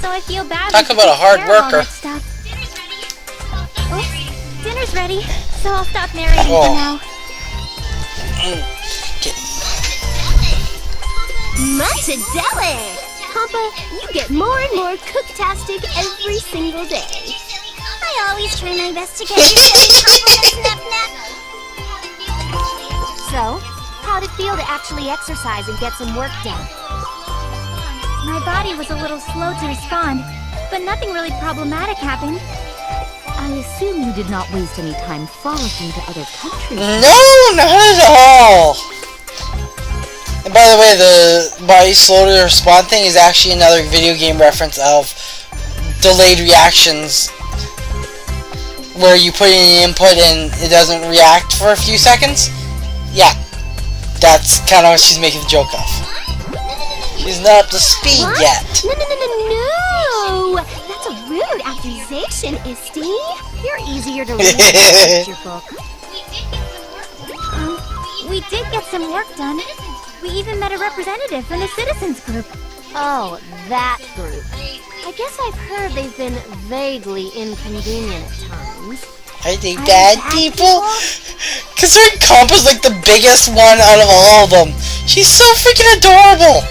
so I feel bad. Talk about a hard worker. Oops, dinner's ready, so I'll stop narrating for now. Muchadelic! Papa, you get more and more cooktastic every single day. I always try my best to get you compliments, Nep-Nep. So, how'd it feel to actually exercise and get some work done? My body was a little slow to respond, but nothing really problematic happened. I assume you did not waste any time frolicking to other countries. No, not at all. And by the way, the body slow to respond thing is actually another video game reference of delayed reactions, where you put in an input and it doesn't react for a few seconds. Yeah, that's kind of what she's making the joke of. She's not up to speed yet. No! That's a rude accusation, Isty. You're easier to read than your book. We did get some work done. We even met a representative from the citizens group. Oh, that group. I guess I've heard they've been vaguely inconvenient at times. Are they bad people? Cause her Compa's like the biggest one out of all of them. She's so freaking adorable.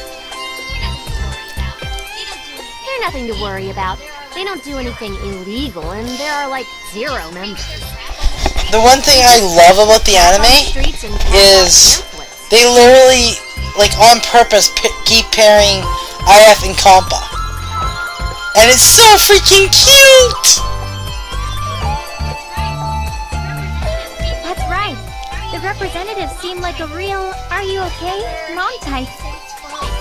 They're nothing to worry about. They don't do anything illegal, and there are like 0 members. The one thing I love about the anime is they literally, like on purpose, keep pairing IF and Compa. And it's so freaking cute! That's right. The representatives seem like a real "are you okay?" mom type.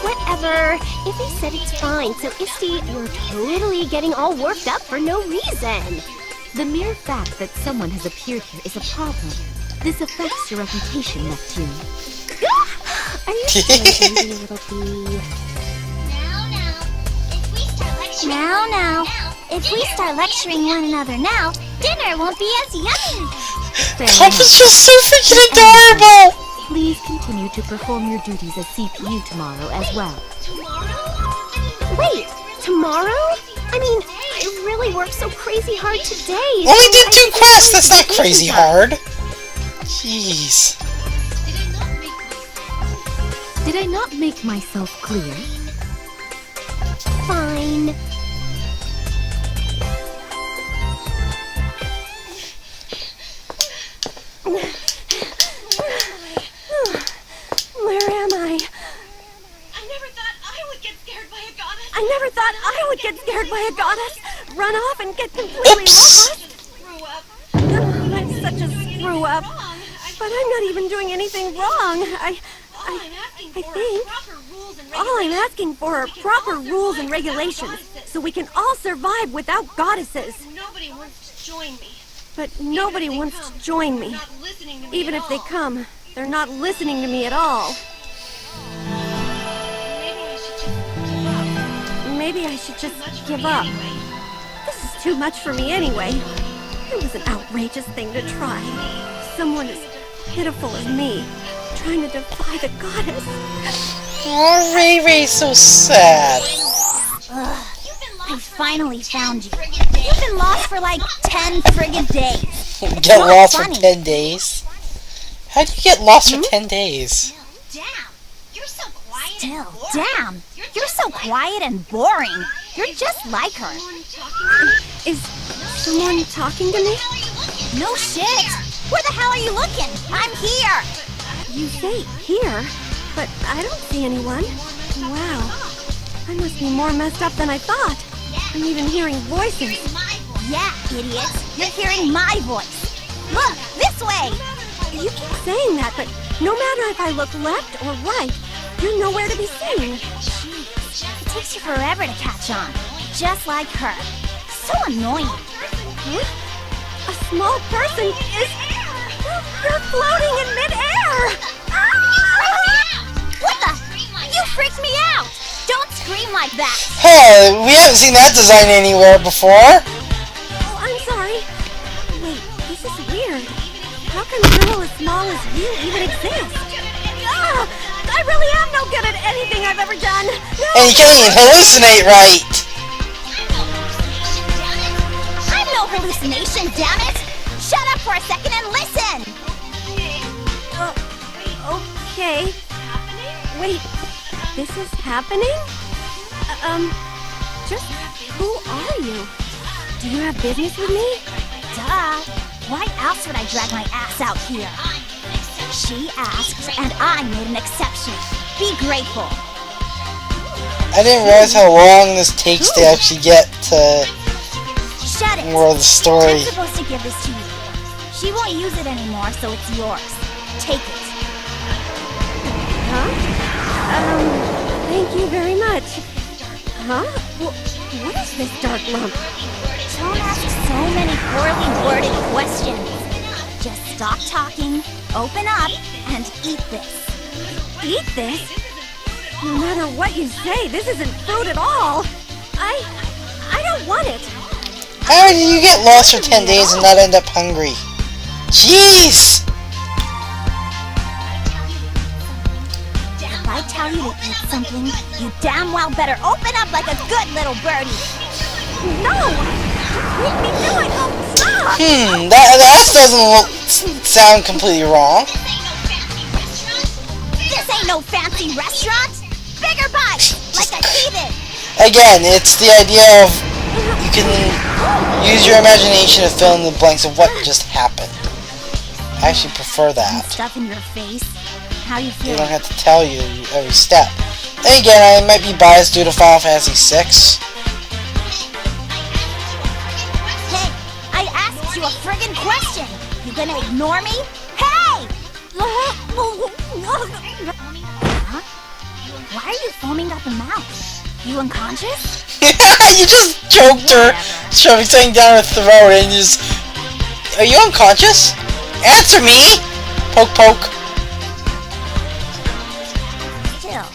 Whatever. If he said it's fine, so Isti, you're totally getting all worked up for no reason. The mere fact that someone has appeared here is a problem. This affects your reputation, Neptune. Are you feeling maybe a little bee? Now, if we start lecturing one another now, dinner won't be as yummy. Compa's just so freaking adorable! Please continue to perform your duties as CPU tomorrow as well. Wait, tomorrow? I mean, I really worked so crazy hard today. Only did 2 quests, that's not crazy hard. Jeez. Did I not make myself clear? Fine. Where am I? I never thought I would get scared by a goddess. I never thought I would get scared by a goddess, run off and get completely lost. Screw up. I'm such a screw up. But I'm not even doing anything wrong. I think all I'm asking for are proper rules and regulations so we can all survive without goddesses. Nobody wants to join me. But nobody wants to join me. Not listening to me Even at if they all. come, they're not listening to me at all. Maybe I should just give up. Maybe I should just give up. This is too much for me anyway. It was an outrageous thing to try. Someone as pitiful as me, trying to defy the goddess. Oh, Ray Ray's so sad. I finally found you. You've been lost for like 10 friggin' days. Get Not lost funny. for 10 days? How'd you get lost for 10 days? Damn, you're so quiet. Still, damn, you're so quiet and boring. You're just like her. Is someone talking to me? No shit. Where the hell are you looking? I'm here. You say here, but I don't see anyone. Wow. I must be more messed up than I thought. I'm even hearing voices. Yeah, idiots. You're hearing my voice. Look, this way. You keep saying that, but no matter if I look left or right, you're nowhere to be seen. It takes you forever to catch on. Just like her. So annoying. Huh? A small person is... You're floating in midair! What the? You freaked me out. Don't scream like that. Hey, we haven't seen that design anywhere before. Oh, I'm sorry. Wait, this is weird. How can a girl as small as you even exist? I really am no good at anything I've ever done. No. And you can't even hallucinate right. I'm no hallucination, damn it. Shut up for a second and listen. Okay. Wait, this is happening? Just who are you? Do you have business with me? Duh. Why else would I drag my ass out here? She asked, and I made an exception. Be grateful. I didn't realize how long this takes to actually get to Shut it. more of the story. I'm supposed to give this to you. She won't use it anymore, so it's yours. Take it. Huh? Thank you very much. Huh? What is this dark lump? Don't ask so many poorly worded questions. Just stop talking, open up, and eat this. Eat this? No matter what you say, this isn't fruit at all. I don't want it. How did you get lost for 10 days and not end up hungry? Jeez! If I tell you to eat something, you damn well better open up like a good little birdie. No! Make me do it! Oh, stop! That doesn't sound completely wrong. This ain't no fancy restaurant! Bigger bites! Like a heathen! Again, it's the idea of you can use your imagination to fill in the blanks of what just happened. I actually prefer that. Stuff in your face. How you They feel? don't have to tell you every step. Then again, I might be biased due to Final Fantasy VI. Hey, I asked you a friggin' question! You gonna ignore me? Hey! Huh? Why are you foaming at the mouth? You unconscious? You just choked her, shoving something down her throat, and you just... Are you unconscious? Answer me! Poke, poke. Still,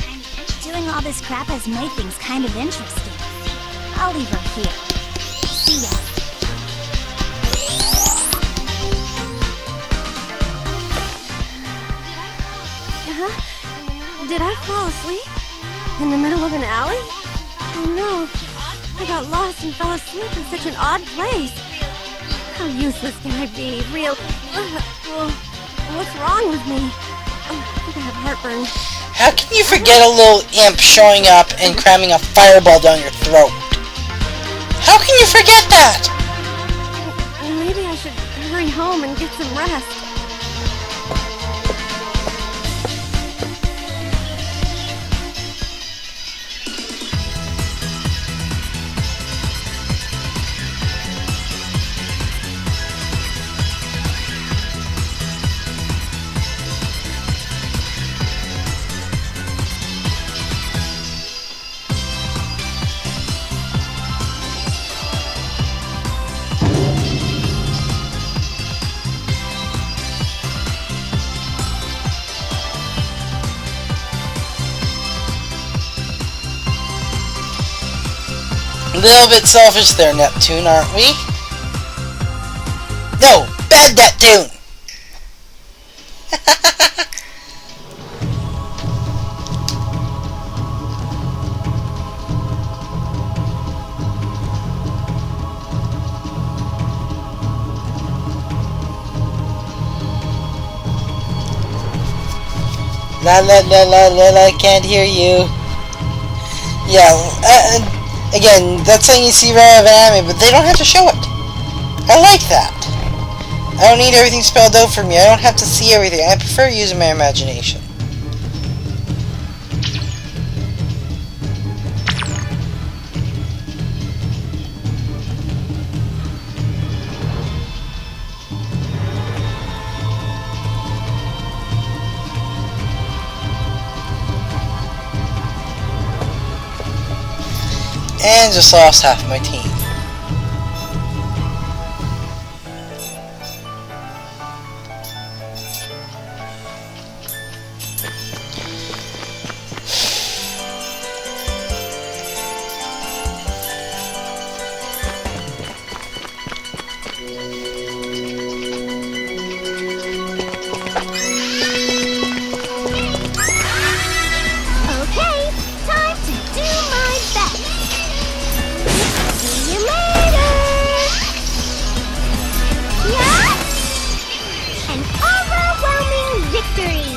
doing all this crap has made things kind of interesting. I'll leave her here. See ya. Did I fall asleep? In the middle of an alley? Oh no, I got lost and fell asleep in such an odd place. How useless can I be? What's wrong with me? Oh, I think I have heartburn. How can you forget a little imp showing up and cramming a fireball down your throat? How can you forget that? Maybe I should hurry home and get some rest. A little bit selfish there, Neptune, aren't we? No, bad Neptune! La la la la la la, can't hear you. Yeah, again, that's something you see right out of an anime, but they don't have to show it. I like that. I don't need everything spelled out for me. I don't have to see everything. I prefer using my imagination. And just lost half of my team. Okay, time to do my best. See you later. Yeah? An overwhelming victory.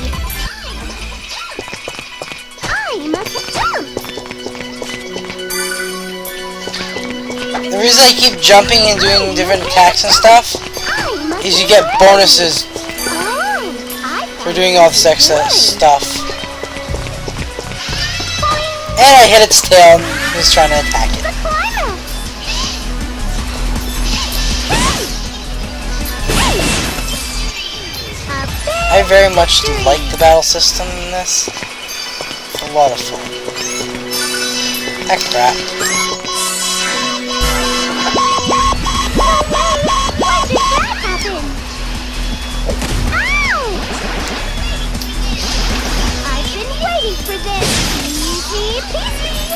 I'm a jump. The reason I keep jumping and doing different attacks and stuff is you get bonuses for doing all this excess stuff. And I hit its tail and was trying to attack it. I very much like the battle system in this. It's a lot of fun. Heck crap. Why did that happen? Ow! I've been waiting for this. Easy peasy.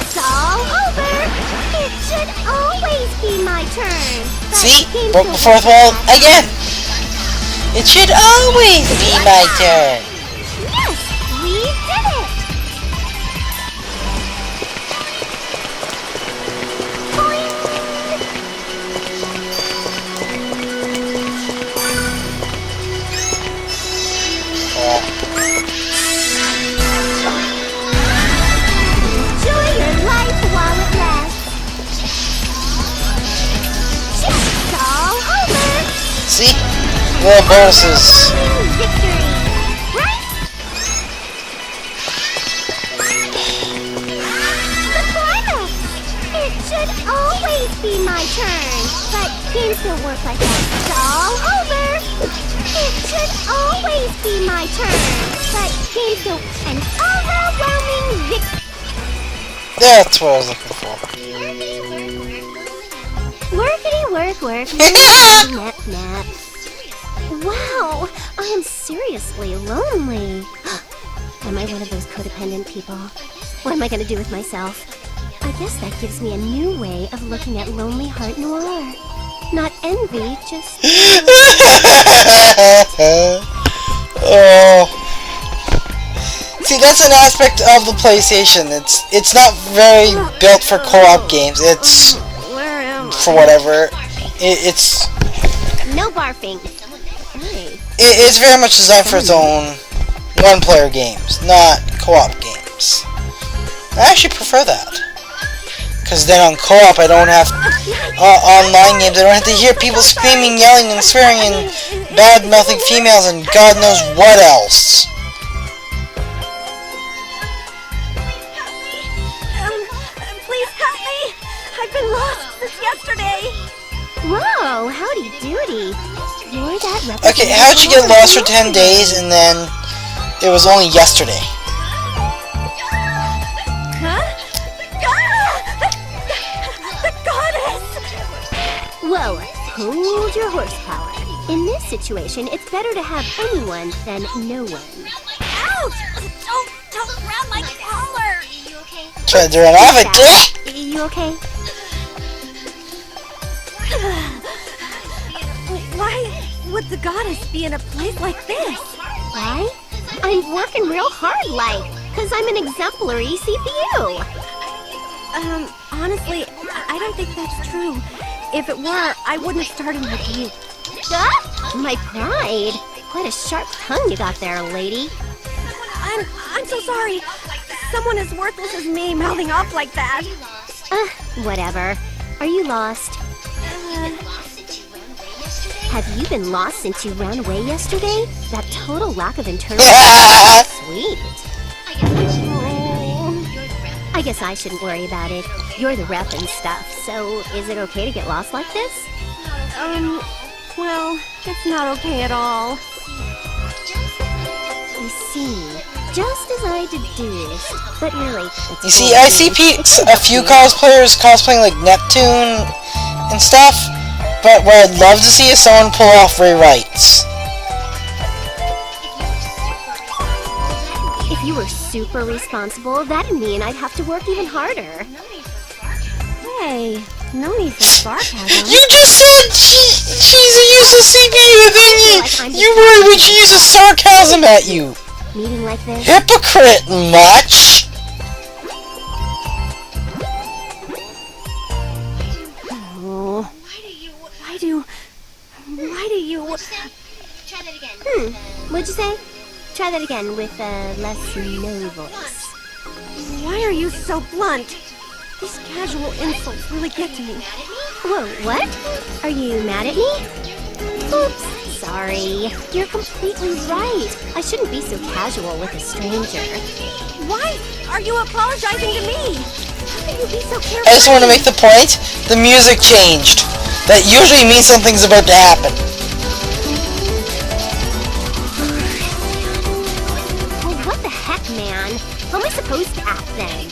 It's all over. It should always be my turn. But See? it Broke the fourth wall again. It should always be my turn. Yes, we did it. Boing. Little bonuses. Victory! Right? The climax! It should always be my turn. But games don't work like that. It's all over! It should always be my turn. But games don't... An overwhelming victory! That's what I was looking for. Workity work work. Nap nap. Wow, I am seriously lonely. Am I one of those codependent people? What am I gonna do with myself? I guess that gives me a new way of looking at Lonely Heart Noir. Not envy, just... Oh. See, that's an aspect of the PlayStation. It's not very built for co-op games. It's Where am I? for whatever. It's No barfing. Hey. it's very much designed for its own one-player games, not co-op games. I actually prefer that. Because then on co-op I don't have online games. I don't have to hear people screaming, yelling, and swearing, and bad-mouthing females, and God knows what else. Please help me! I've been lost since yesterday! Whoa, howdy doody. You're that Okay, how'd you get lost for 10 days and then it was only yesterday? Huh? The goddess! Whoa, hold your horsepower. In this situation, it's better to have anyone than no one. Ouch! Don't grab my collar! Tried to run off it. You okay? Why would the goddess be in a place like this? Why? I'm working real hard, like, because I'm an exemplary CPU. Honestly, I don't think that's true. If it were, I wouldn't have started with you. My pride. Quite a sharp tongue you got there, lady. I'm so sorry. Someone as worthless as me mouthing off like that. Whatever. Are you lost? Have you been lost since you ran away yesterday? That total lack of internal... Sweet. I guess I shouldn't worry about it. You're the rep and stuff, so is it okay to get lost like this? Well, it's not okay at all. You see, just as I deduced. But really, it's You see, I see a few cosplayers cosplaying like Neptune and stuff, but what I'd love to see is someone pull off rewrites. If you were super responsible, that'd mean I'd have to work even harder. Hey, no need for sarcasm. You just said she's a useless CPU, then you worried we should use a sarcasm at you. Meeting like this? Hypocrite much? Oh. Why do you... Try that again. What'd you say? Try that again with a less no voice. Why are you so blunt? These casual insults really get to me. Whoa, what? Are you mad at me? Oops, sorry. You're completely right. I shouldn't be so casual with a stranger. Why are you apologizing to me? How can you be so careful? I just want to make the point, the music changed. That usually means something's about to happen. Well, what the heck, man? How am I supposed to act then?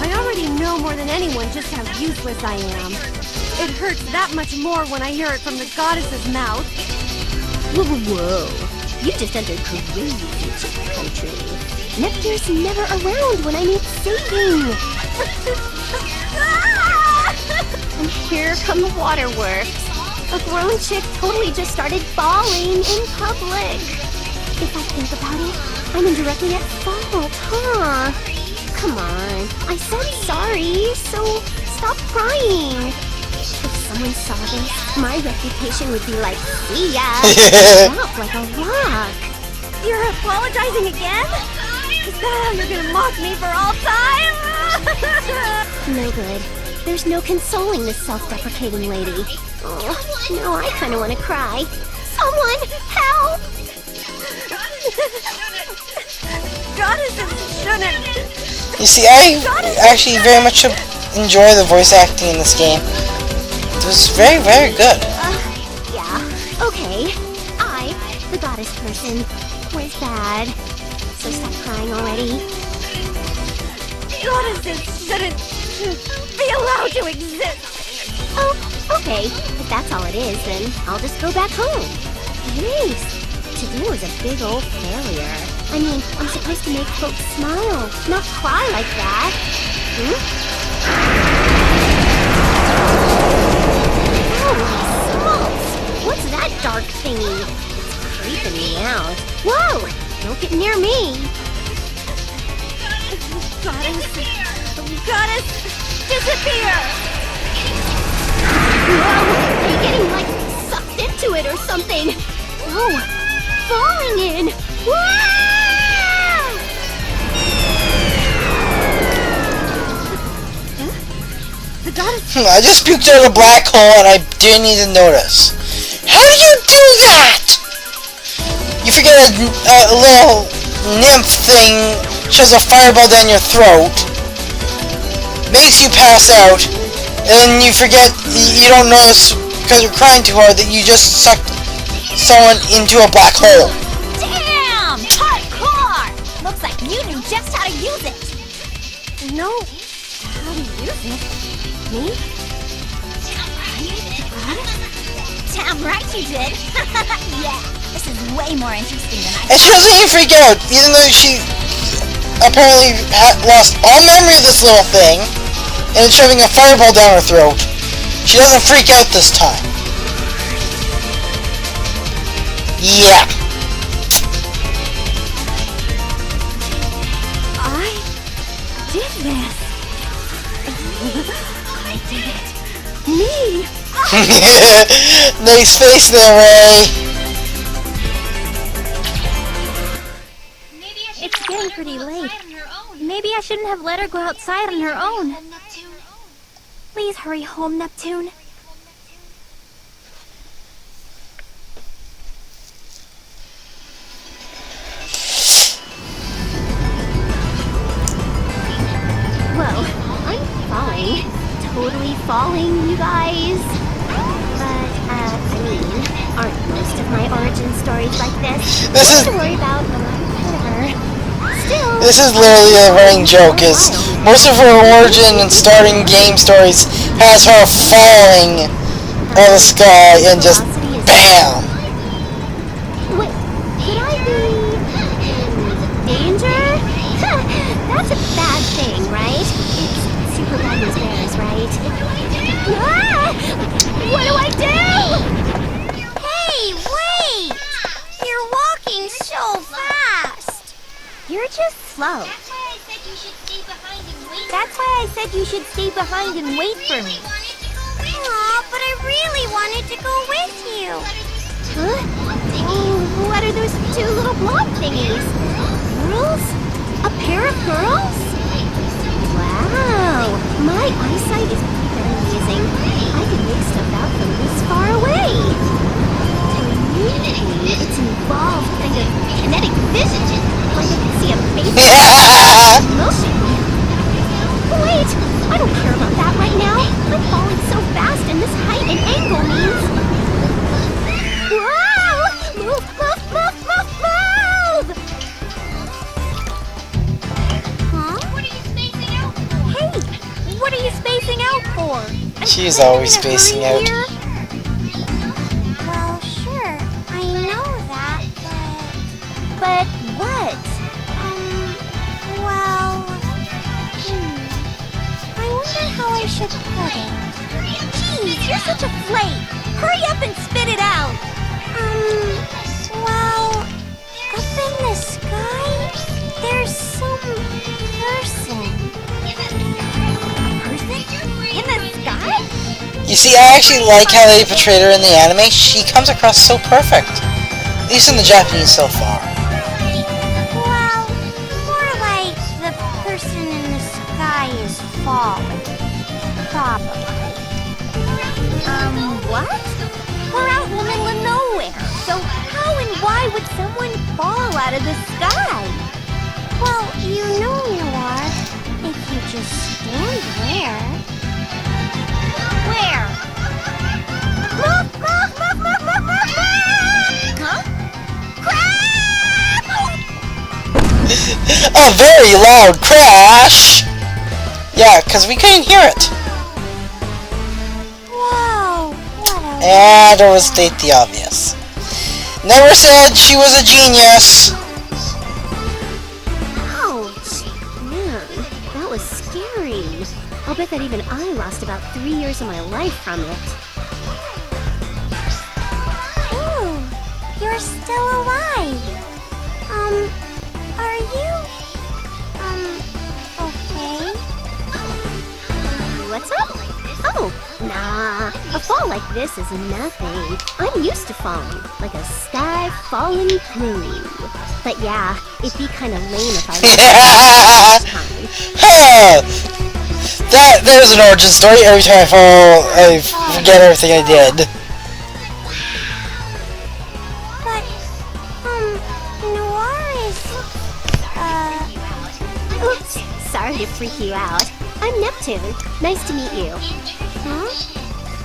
I already know more than anyone just how useless I am. It hurts that much more when I hear it from the goddess's mouth. Whoa. You just entered crazy country. Neptune's never around when I need saving. And here come the waterworks. A grown chick totally just started bawling in public. If I think about it, I'm indirectly at fault, huh? Come on, I said sorry, so stop crying. If someone saw this, my reputation would be like, see ya, drop like a rock. You're apologizing again? Is that how you're gonna mock me for all time? No good. There's no consoling this self-deprecating lady. Oh, no, I kind of want to cry. Someone help! Goddesses shouldn't. You see, I actually very much enjoy the voice acting in this game. It was very, very good. Yeah, okay. I, the goddess person, was bad. So stop crying already. Goddesses shouldn't be allowed to exist. Oh, okay. If that's all it is, then I'll just go back home. Nice. Today was a big old failure. I mean, I'm supposed to make folks smile, not cry like that. Hmm? Holy smokes! What's that dark thingy? It's creeping me out. Whoa! Don't get near me! Goddess, disappear! Whoa! Are you getting, like, sucked into it or something? Oh, falling in! Whoa! The goddess... I just puked out a black hole and I didn't even notice. How do you do that? You forget a little nymph thing shoves a fireball down your throat, makes you pass out, and then you forget, you don't notice because you're crying too hard that you just sucked someone into a black hole. Damn! Hardcore! Looks like you knew just how to use it. No. How to use it? Me? Damn right you did. Yeah, this is way more interesting than I And she doesn't even freak out, even though she apparently lost all memory of this little thing, and it's shoving a fireball down her throat. She doesn't freak out this time. Yeah. I did this. I did it. Me! Nice face there, Ray. It's getting pretty late. Maybe I shouldn't have let her go outside on her own. Please hurry home, Neptune. Whoa, I'm falling. Totally falling, you guys. But, I mean, aren't most of my origin stories like this? This is- Nothing to worry about, whatever. Still... This is literally a running joke, is most of her origin and starting game stories has her falling out of the sky and just BAM! Wait, could I be... in danger? That's a bad thing, right? It's super bad news bears, right? Ah! What do I do? Hey, wait! You're walking so fast. You're just slow. That's why I said you should stay behind and wait for me. Aw, but I really wanted to go with you. Huh? Oh, what are those two little blob thingies? Girls? A pair of girls? Wow, my eyesight is pretty amazing. I can make stuff out from this far away. To me, it's involved kind of kinetic vision. Like I can see a face motion. Wait, I don't care about that right now. I'm falling so fast and this height and angle means... Wow! Move, move, move, move, move! Huh? What are you spacing out for? Hey, what are you spacing out for? She's always spacing out. Well, sure, I know that, but... But what? Well... I wonder how I should put it. Jeez, you're such a flake! Hurry up and spit it out! Well... Up in the sky, there's some person. In the sky? You see, I actually like how they portrayed her in the anime. She comes across so perfect. At least in the Japanese so far. Well, more like the person in the sky is falling. Probably. What? We're out in the middle of nowhere. So how and why would someone fall out of the sky? Well, you know, Noir, if you just stand there... Where? Look! Huh? Crap! A very loud crash! Yeah, because we couldn't hear it. Whoa! What a... And overstate the obvious. Never said she was a genius. Ouch! Man, that was scary. I'll bet that even I lost about 3 years of my life from it. Ooh, you're still alive. Are you... okay? What's up? Oh, nah. A fall like this is nothing. I'm used to falling, like a sky falling through. But yeah, it'd be kind of lame if I There's an origin story. Every time I fall, I forget everything I did. But, Noir is, Oops, sorry to freak you out. I'm Neptune. Nice to meet you. huh?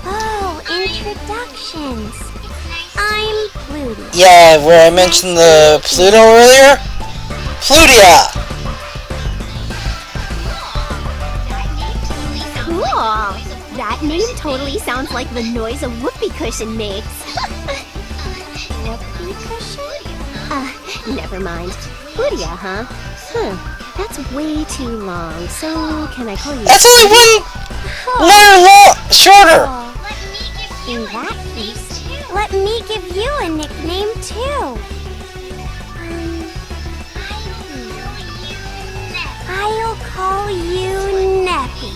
Oh, introductions. I'm Pluto. Yeah, where I mentioned the Pluto earlier. Plutia. Cool. That name totally sounds like the noise a whoopee cushion makes. Whoopee cushion? Never mind. Plutia, huh? That's way too long. So, can I call you? That's only one letter shorter. In that case, let me give you a nickname too. I'll call you Neppy.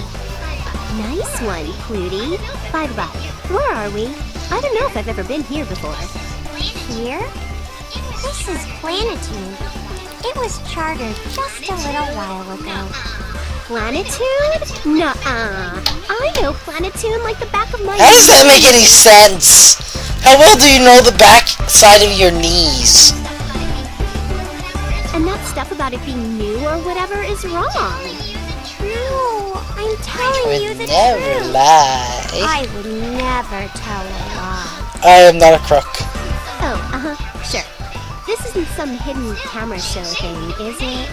Nice one, Plutie. By the by, where are we? I don't know if I've ever been here before. Here? This is Planetune. It was chartered just a little while ago. Planetune? Nuh-uh. I know Planetune like the back of my How does that make any sense? How well do you know the back side of your knees? And that stuff about it being new or whatever is wrong. No, I'm telling you the Never truth. lie. I would never tell a lie. I am not a crook. Oh, sure. This isn't some hidden camera show thing, is it?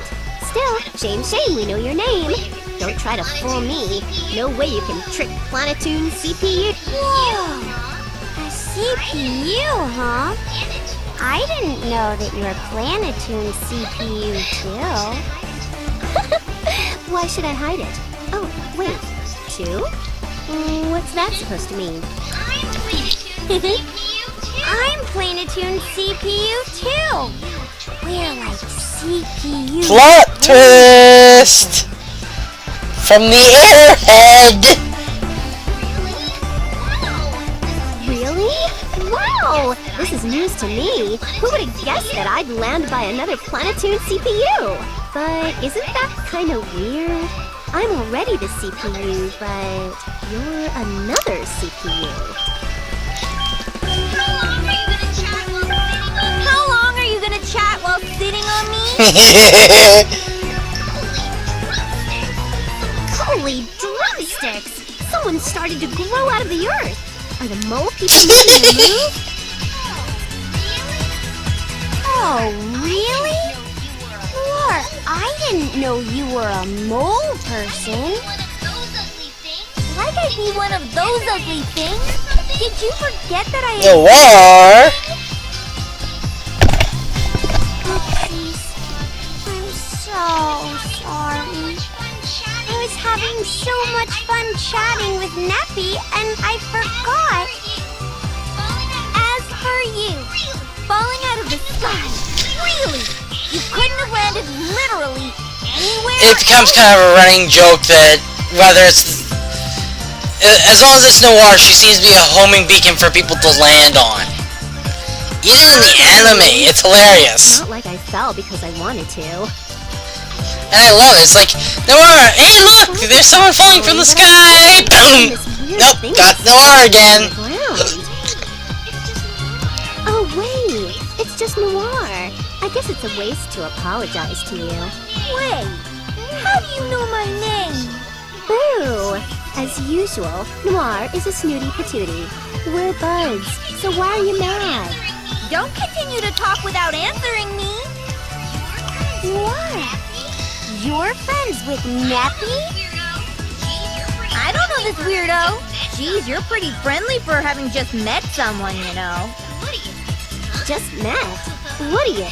Still, shame, we know your name. Don't try to fool me. No way you can trick Planetune CPU. Whoa, a CPU, huh? I didn't know that you're Planetune CPU too. Why should I hide it? Oh, wait. 2? What's that supposed to mean? I'm Planetune CPU too. We're like CPU. Plot twist from the airhead. Really? Wow! This is news to me. Who would have guessed that I'd land by another Planetune CPU? But isn't that kind of weird? I'm already the CPU, but you're another CPU. How long are you gonna chat while sitting on me? Holy drumsticks! Someone started to grow out of the earth. Are the mole people making a move? Oh, really? Noir, I didn't know you were a mole person. Like I'd be one of those ugly things? Did you forget that I You are. Oopsies. I'm so sorry. I was having so much fun chatting with Neppy and I forgot. As for you, falling out of the sky, really? You couldn't have landed literally anywhere? It becomes kind of a running joke that whether it's as long as it's Noir, she seems to be a homing beacon for people to land on. Even in the anime, it's hilarious. Not like I fell because I wanted to. And I love it. It's like, Noir, hey look! There's someone falling from the sky! Boom! Nope, got Noir again. Oh, wait. It's just Noir. I guess it's a waste to apologize to you. Wait, how do you know my name? Boo! As usual, Noir is a snooty patootie. We're buds, so why are you mad? Don't continue to talk without answering me. Noir, you're friends with Neppy? I don't know this weirdo. Geez, you're pretty friendly for having just met someone, you know. Just met? What are you?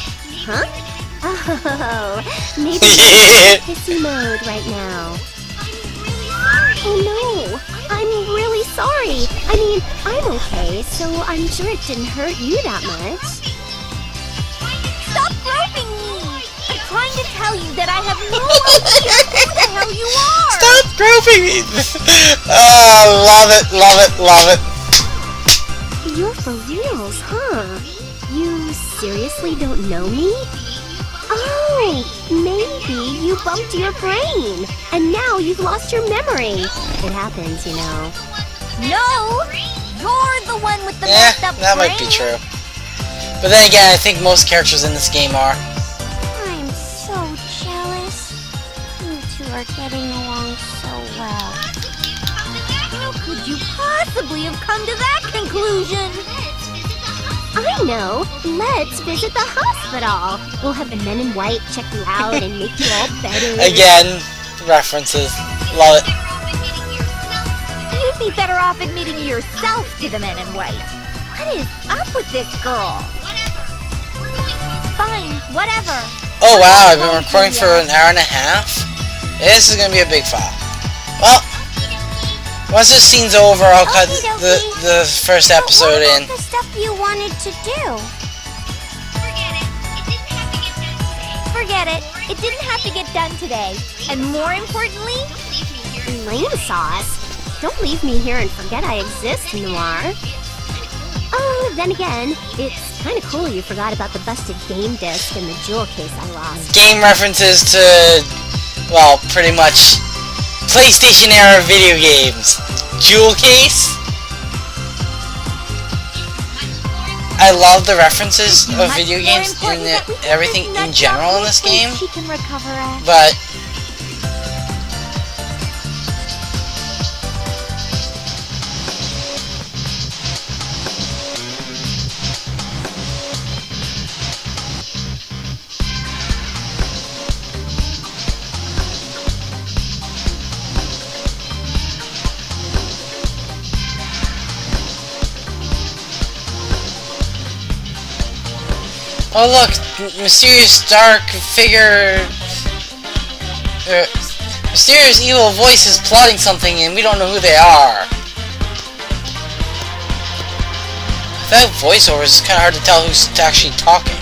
Huh? Oh, maybe Yeah. you're in pissy mode right now. Oh no, I'm really sorry. I mean, I'm okay, so I'm sure it didn't hurt you that much. Stop groping me! I'm trying to tell you that I have no idea who the hell you are! Stop groping me! Oh, love it, love it, love it. You're for reals, huh? You seriously don't know me? Oh, maybe you bumped your brain, and now you've lost your memory. It happens, you know. No! You're the one with the messed up that brain. might be true. But then again, I think most characters in this game are. I'm so jealous. You two are getting along so well. How could you possibly have come to that conclusion? I know. Let's visit the hospital. We'll have the men in white check you out and make you all better. Again, references. Love it. You'd be better off admitting yourself to the men in white. What is up with this girl? Fine, whatever. Oh wow, I've been recording for an hour and a half? This is gonna be a big file. Well, once this scene's over, I'll cut the first episode in. The stuff you wanted to do. Forget it. It didn't have to get done today. And more importantly, Lame sauce. Don't leave me here and forget I exist, Noir. Oh, then again, it's kind of cool you forgot about the busted game disc and the jewel case I lost. Game references to, well, pretty much PlayStation era video games. Jewel case. I love the references of video games and everything in general in this game, she can recover at. but oh look, mysterious dark figure, mysterious evil voices plotting something and we don't know who they are. Without voiceovers, it's kind of hard to tell who's actually talking.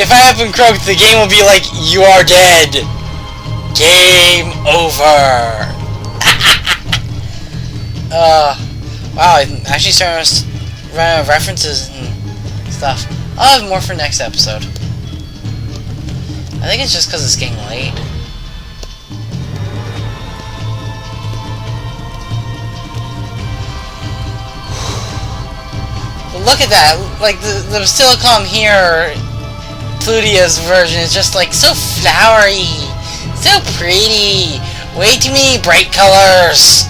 If I haven't croaked, the game will be like, you are dead. Game over. Wow, I'm actually starting to run out of references and stuff. I'll have more for next episode. I think it's just because it's getting late. But look at that, like the Silicon here, Pludia's version is just like so flowery, so pretty, way too many bright colors.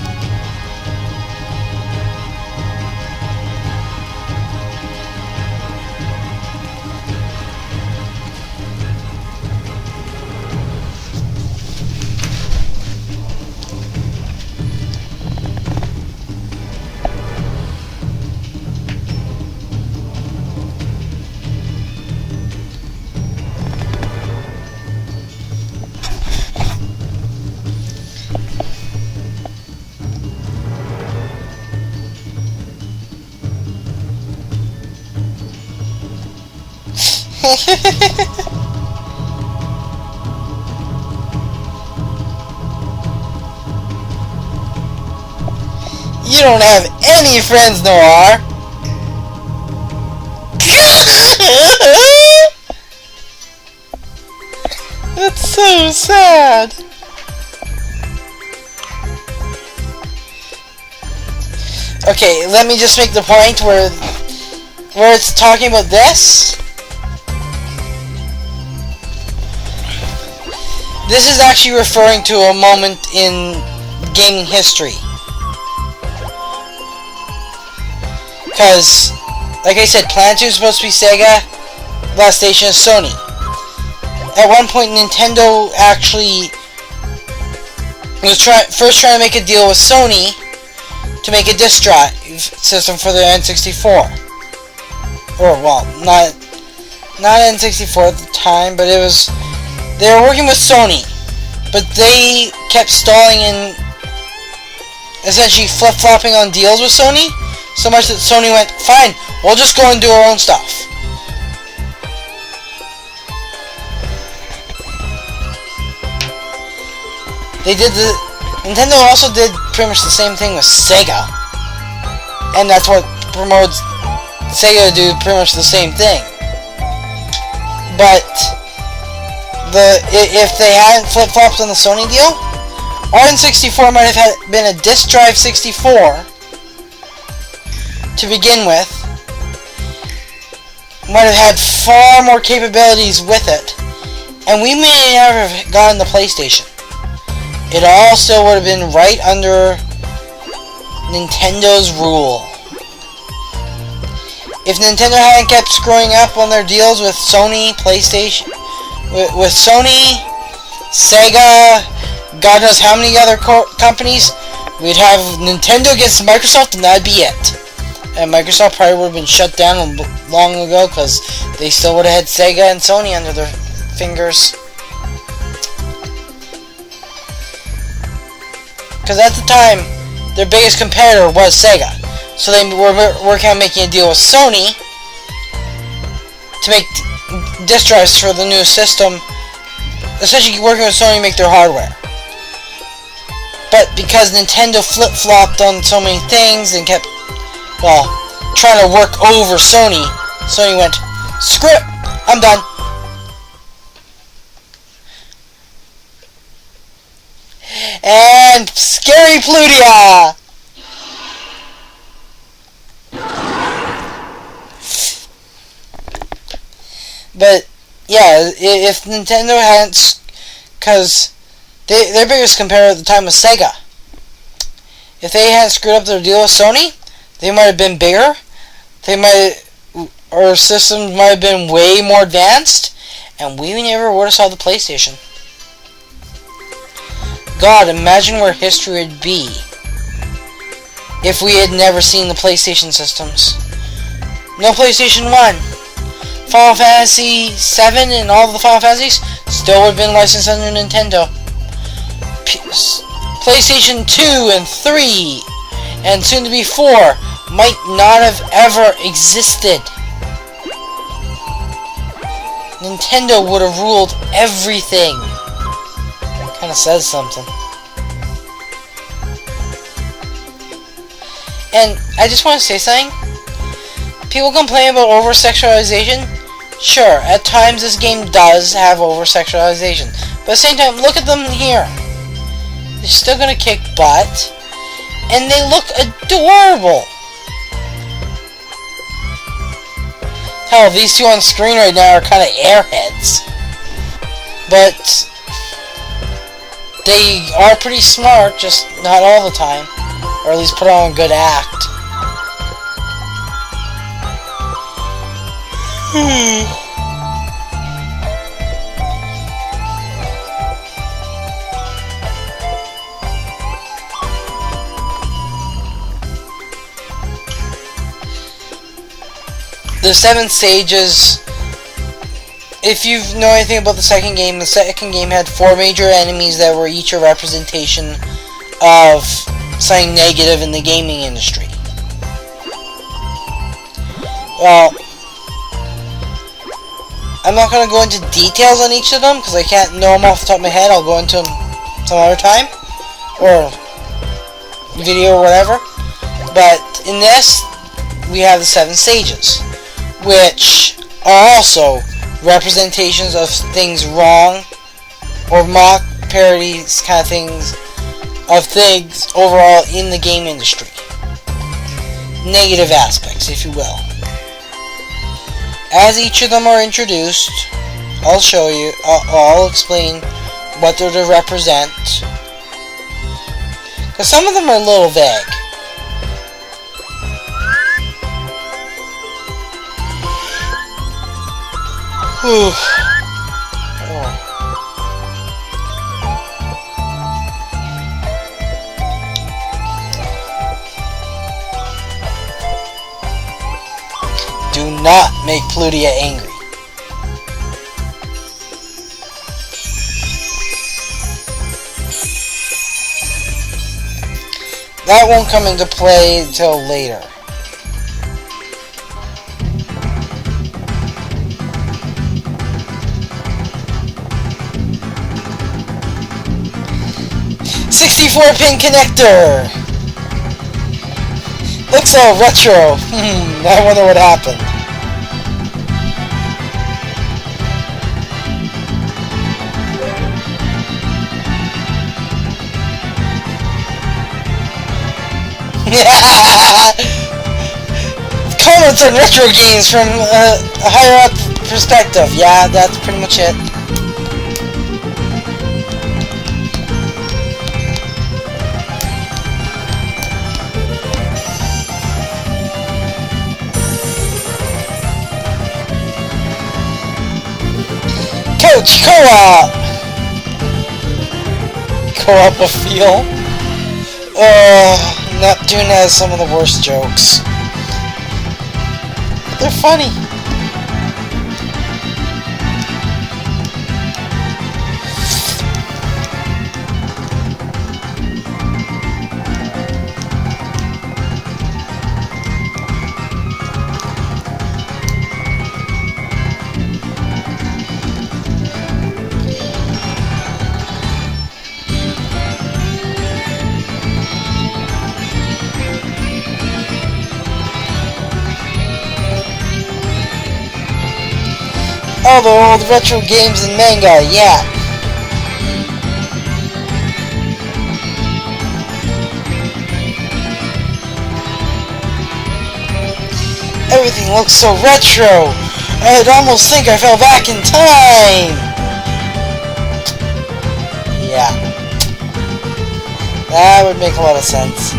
You don't have any friends, Noir. That's so sad. Okay, let me just make the point where it's talking about this. This is actually referring to a moment in gaming history. Because, like I said, Planetoon is supposed to be Sega, Last Station is Sony. At one point, Nintendo actually was first trying to make a deal with Sony to make a disk drive system for the N64. Or, well, not N64 at the time, but it was... They were working with Sony, but they kept stalling and essentially flip-flopping on deals with Sony, so much that Sony went, fine, we'll just go and do our own stuff. Nintendo also did pretty much the same thing with Sega, and that's what promotes Sega to do pretty much the same thing. But if they hadn't flip-flopped on the Sony deal, N64 might have been a disk drive 64 to begin with. Might have had far more capabilities with it, and we may never have gotten the PlayStation. It also would have been right under Nintendo's rule. If Nintendo hadn't kept screwing up on their deals with Sony, PlayStation, with Sony, Sega, God knows how many other companies, we'd have Nintendo against Microsoft, and that'd be it. And Microsoft probably would have been shut down long ago because they still would have had Sega and Sony under their fingers. Because at the time, their biggest competitor was Sega. So they were working on making a deal with Sony to make disk drives for the new system. Essentially working with Sony to make their hardware. But because Nintendo flip-flopped on so many things and kept, well, trying to work over Sony, Sony went, screw it, I'm done. And Scary Plutia! But, yeah, if Nintendo hadn't... Because their biggest competitor at the time was Sega. If they hadn't screwed up their deal with Sony, they might have been bigger. Our systems might have been way more advanced, and we never would have saw the PlayStation. God, imagine where history would be if we had never seen the PlayStation systems. No PlayStation 1. Final Fantasy 7 and all the Final Fantasies still would have been licensed under Nintendo. PlayStation 2 and 3 and soon to be 4 might not have ever existed. Nintendo would have ruled everything. Kinda says something. And I just want to say something. People complain about over-sexualization. Sure, at times this game does have over-sexualization. But at the same time, look at them here. They're still gonna kick butt. And they look adorable. Hell, these two on screen right now are kind of airheads. But they are pretty smart, just not all the time. Or at least put on a good act. The 7 stages, if you know anything about the second game had 4 major enemies that were each a representation of something negative in the gaming industry. Well, I'm not going to go into details on each of them because I can't know them off the top of my head. I'll go into them some other time, or video or whatever. But in this, we have the 7 stages, which are also representations of things wrong, or mock parodies kind of things, of things overall in the game industry. Negative aspects, if you will. As each of them are introduced, I'll show you, I'll explain what they're to represent. Because some of them are a little vague. Whew. Oh. Do not make Plutia angry. That won't come into play until later. .64-pin connector! Looks so retro. I wonder what happened. Comments on retro games from a higher up perspective. Yeah, that's pretty much it. Coach Co-op! Co-op a feel? Neptune has some of the worst jokes. But they're funny. All the old retro games and manga, yeah. Everything looks so retro. I'd almost think I fell back in time. Yeah. That would make a lot of sense.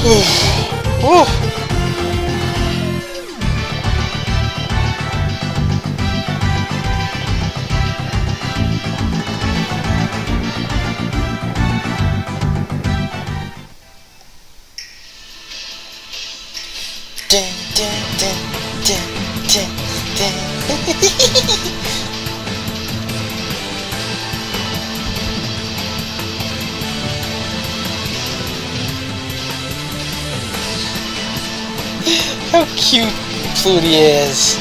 Whew. Dun, dun, dun, dun, dun, dun. How cute Plutia is.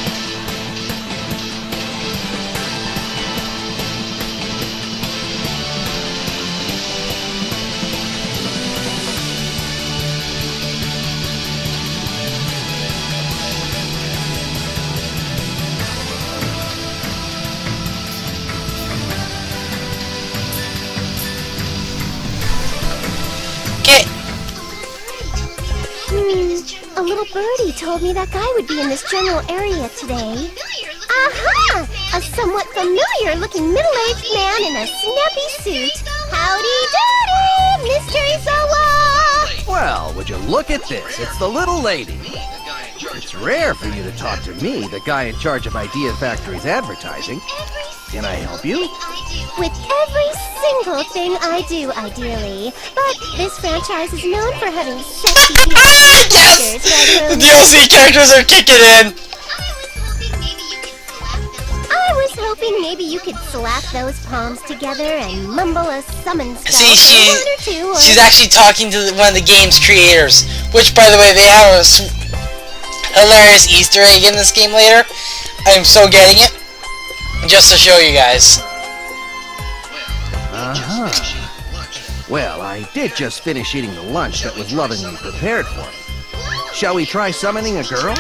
A little birdie told me that guy would be in this general area today. Aha! A somewhat familiar-looking middle-aged man in a snappy suit. Howdy doody, Mystery Sawa! Well, would you look at this? It's the little lady. It's rare for you to talk to me, the guy in charge of Idea Factory's advertising. Can I help you? With every single thing I do, ideally. But this franchise is known for having sexy DLC characters. Yes! The DLC characters are kicking in! hoping maybe you could slap those palms together and mumble a summon spell See, for one or two, or... she's actually talking to one of the game's creators, which, by the way, they have a hilarious Easter egg in this game later. I'm so getting it, just to show you guys. Uh-huh. Well, I did just finish eating the lunch that was lovingly prepared for me. Shall we try summoning a girl?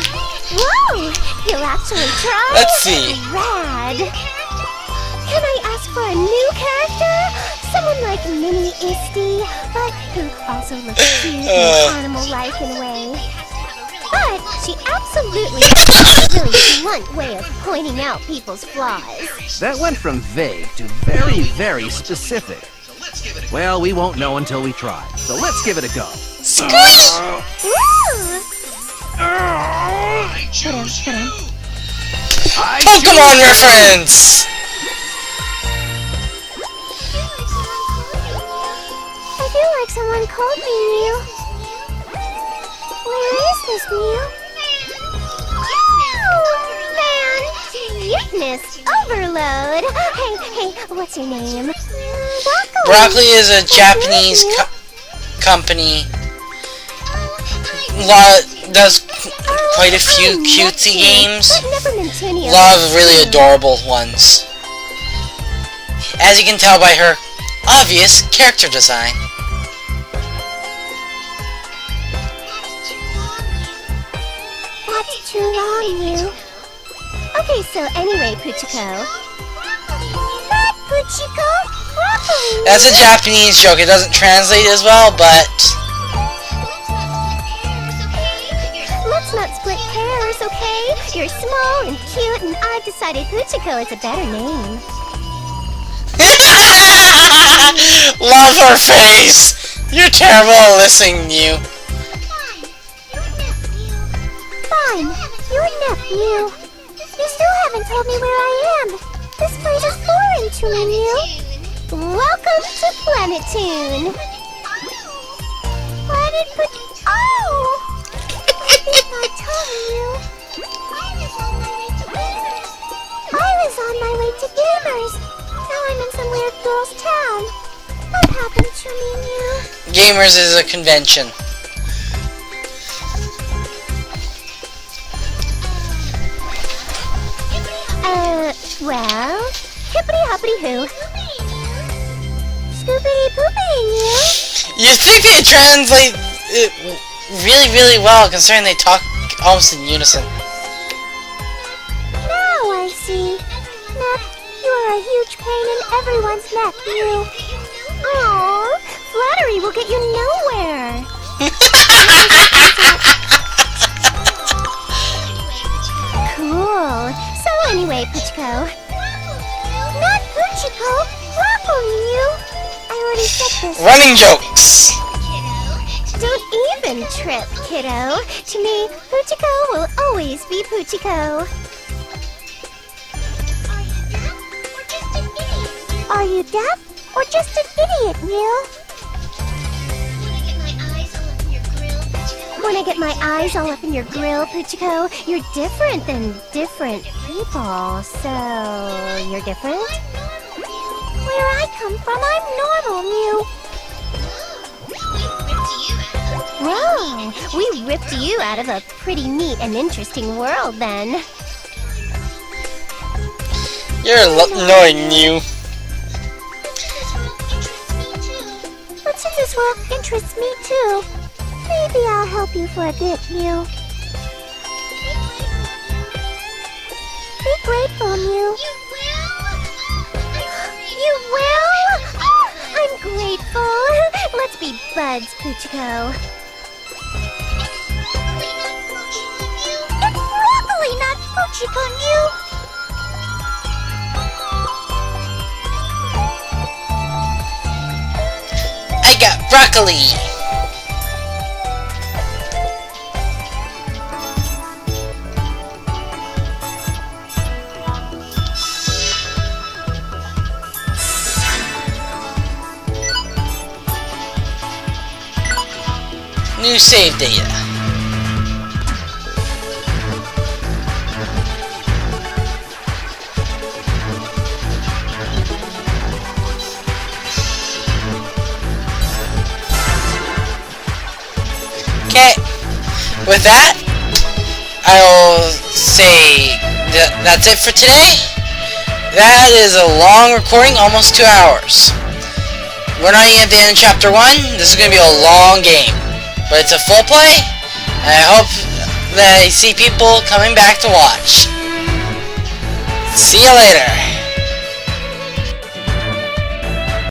Whoa! You'll actually try? Let's see. Rad! Can I ask for a new character? Someone like Mini Isty, but who also looks cute and animal-like in a way. But she absolutely has a really blunt way of pointing out people's flaws. That went from vague to very, very specific. Well, we won't know until we try, so let's give it a go. Squeeze! Pokemon reference! I feel like someone called me, Mew. Where is this, Mew? Oh, man! Cuteness overload! Hey, what's your name? Broccoli is a Japanese company. Does quite a few cutesy games. A lot of really adorable ones. As you can tell by her obvious character design. That's too long, Mew. Okay, so anyway, Puchiko. Not Puchiko! Broccoli! That's a Japanese joke. It doesn't translate as well, but... Let's not split hairs, okay? You're small and cute, and I've decided Puchiko is a better name. Love her face! You're terrible at listening, Mew. Fine, you're Nephew. You still haven't told me where I am. This place is foreign to me, Mew. Welcome to Planetoon. Planet Oh! Bit my tongue, Mew. I was on my way to Gamers. Now I'm in some weird girl's town. What happened to me, Mew? Gamers is a convention. Well, hippity-hoppity-hoo. Scoopity-poopity, Mew. You'd think they translate it really, really well, considering they talk almost in unison. Now I see. Nep, you are a huge pain in everyone's neck, Mew. Aww, flattery will get you nowhere. Cool. So anyway, Puchiko. Not Puchiko, Broccoli, Mew. I already said this. Running jokes! Don't even trip, kiddo. To me, Puchiko will always be Puchiko. Are you deaf or just an idiot, Mew? When I get my eyes all up in your grill, Puchiko, you're different than different people. So, you're different? Where I come from, I'm normal, Mew. Whoa, we ripped you out of a pretty neat and interesting world, then. You're annoying, Mew. But since this world interests me too, maybe I'll help you for a bit, Mew. Be grateful, Mew. You will? Oh, I'm grateful. Let's be buds, Puchiko. It's Broccoli, not Puchiko, Mew. I got broccoli! New save data. Okay. With that, I'll say that's it for today. That is a long recording, almost 2 hours. We're not even at the end of Chapter 1. This is going to be a long game. But it's a full play, and I hope that I see people coming back to watch. See you later.